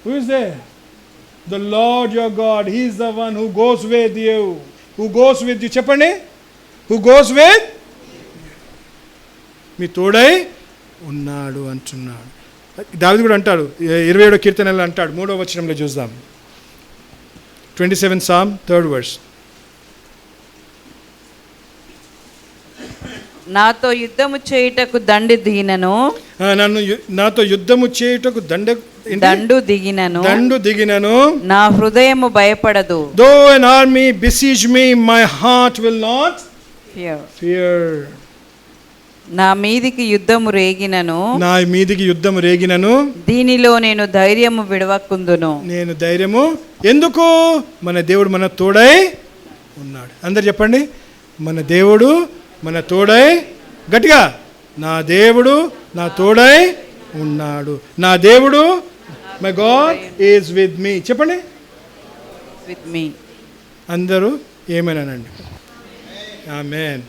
who is there? The Lord your God. He is the one who goes with you. చెప్పండి. హూ గోస్ విత్, మీ తోడై ఉన్నాడు అంటున్నాడు. దావీదు కూడా అంటాడు, 27వ కీర్తనలో అంటాడు, 3వ వచనంలో చూద్దాం. 27 Psalm 3rd verse. నాతో యుద్ధము చేయుటకు దండు దిగినను, నాతో యుద్ధము చేయుటకు దండు దిగినను, నా హృదయము భయపడదు. Though an army besiege me, my heart will not fear. నా మీదికి యుద్ధము రేగినను, దీనిలో నేను ధైర్యము విడవకుందును. నేను ధైర్యము ఎందుకు? మన దేవుడు మన తోడై ఉన్నాడు. అందరు చెప్పండి, మన దేవుడు మన తోడై. గట్టిగా, నా దేవుడు నా తోడై ఉన్నాడు. నా దేవుడు, my God is with me. చెప్పండి, విత్ మీ. అందరూ ఏమేనండి? ఆమేన్.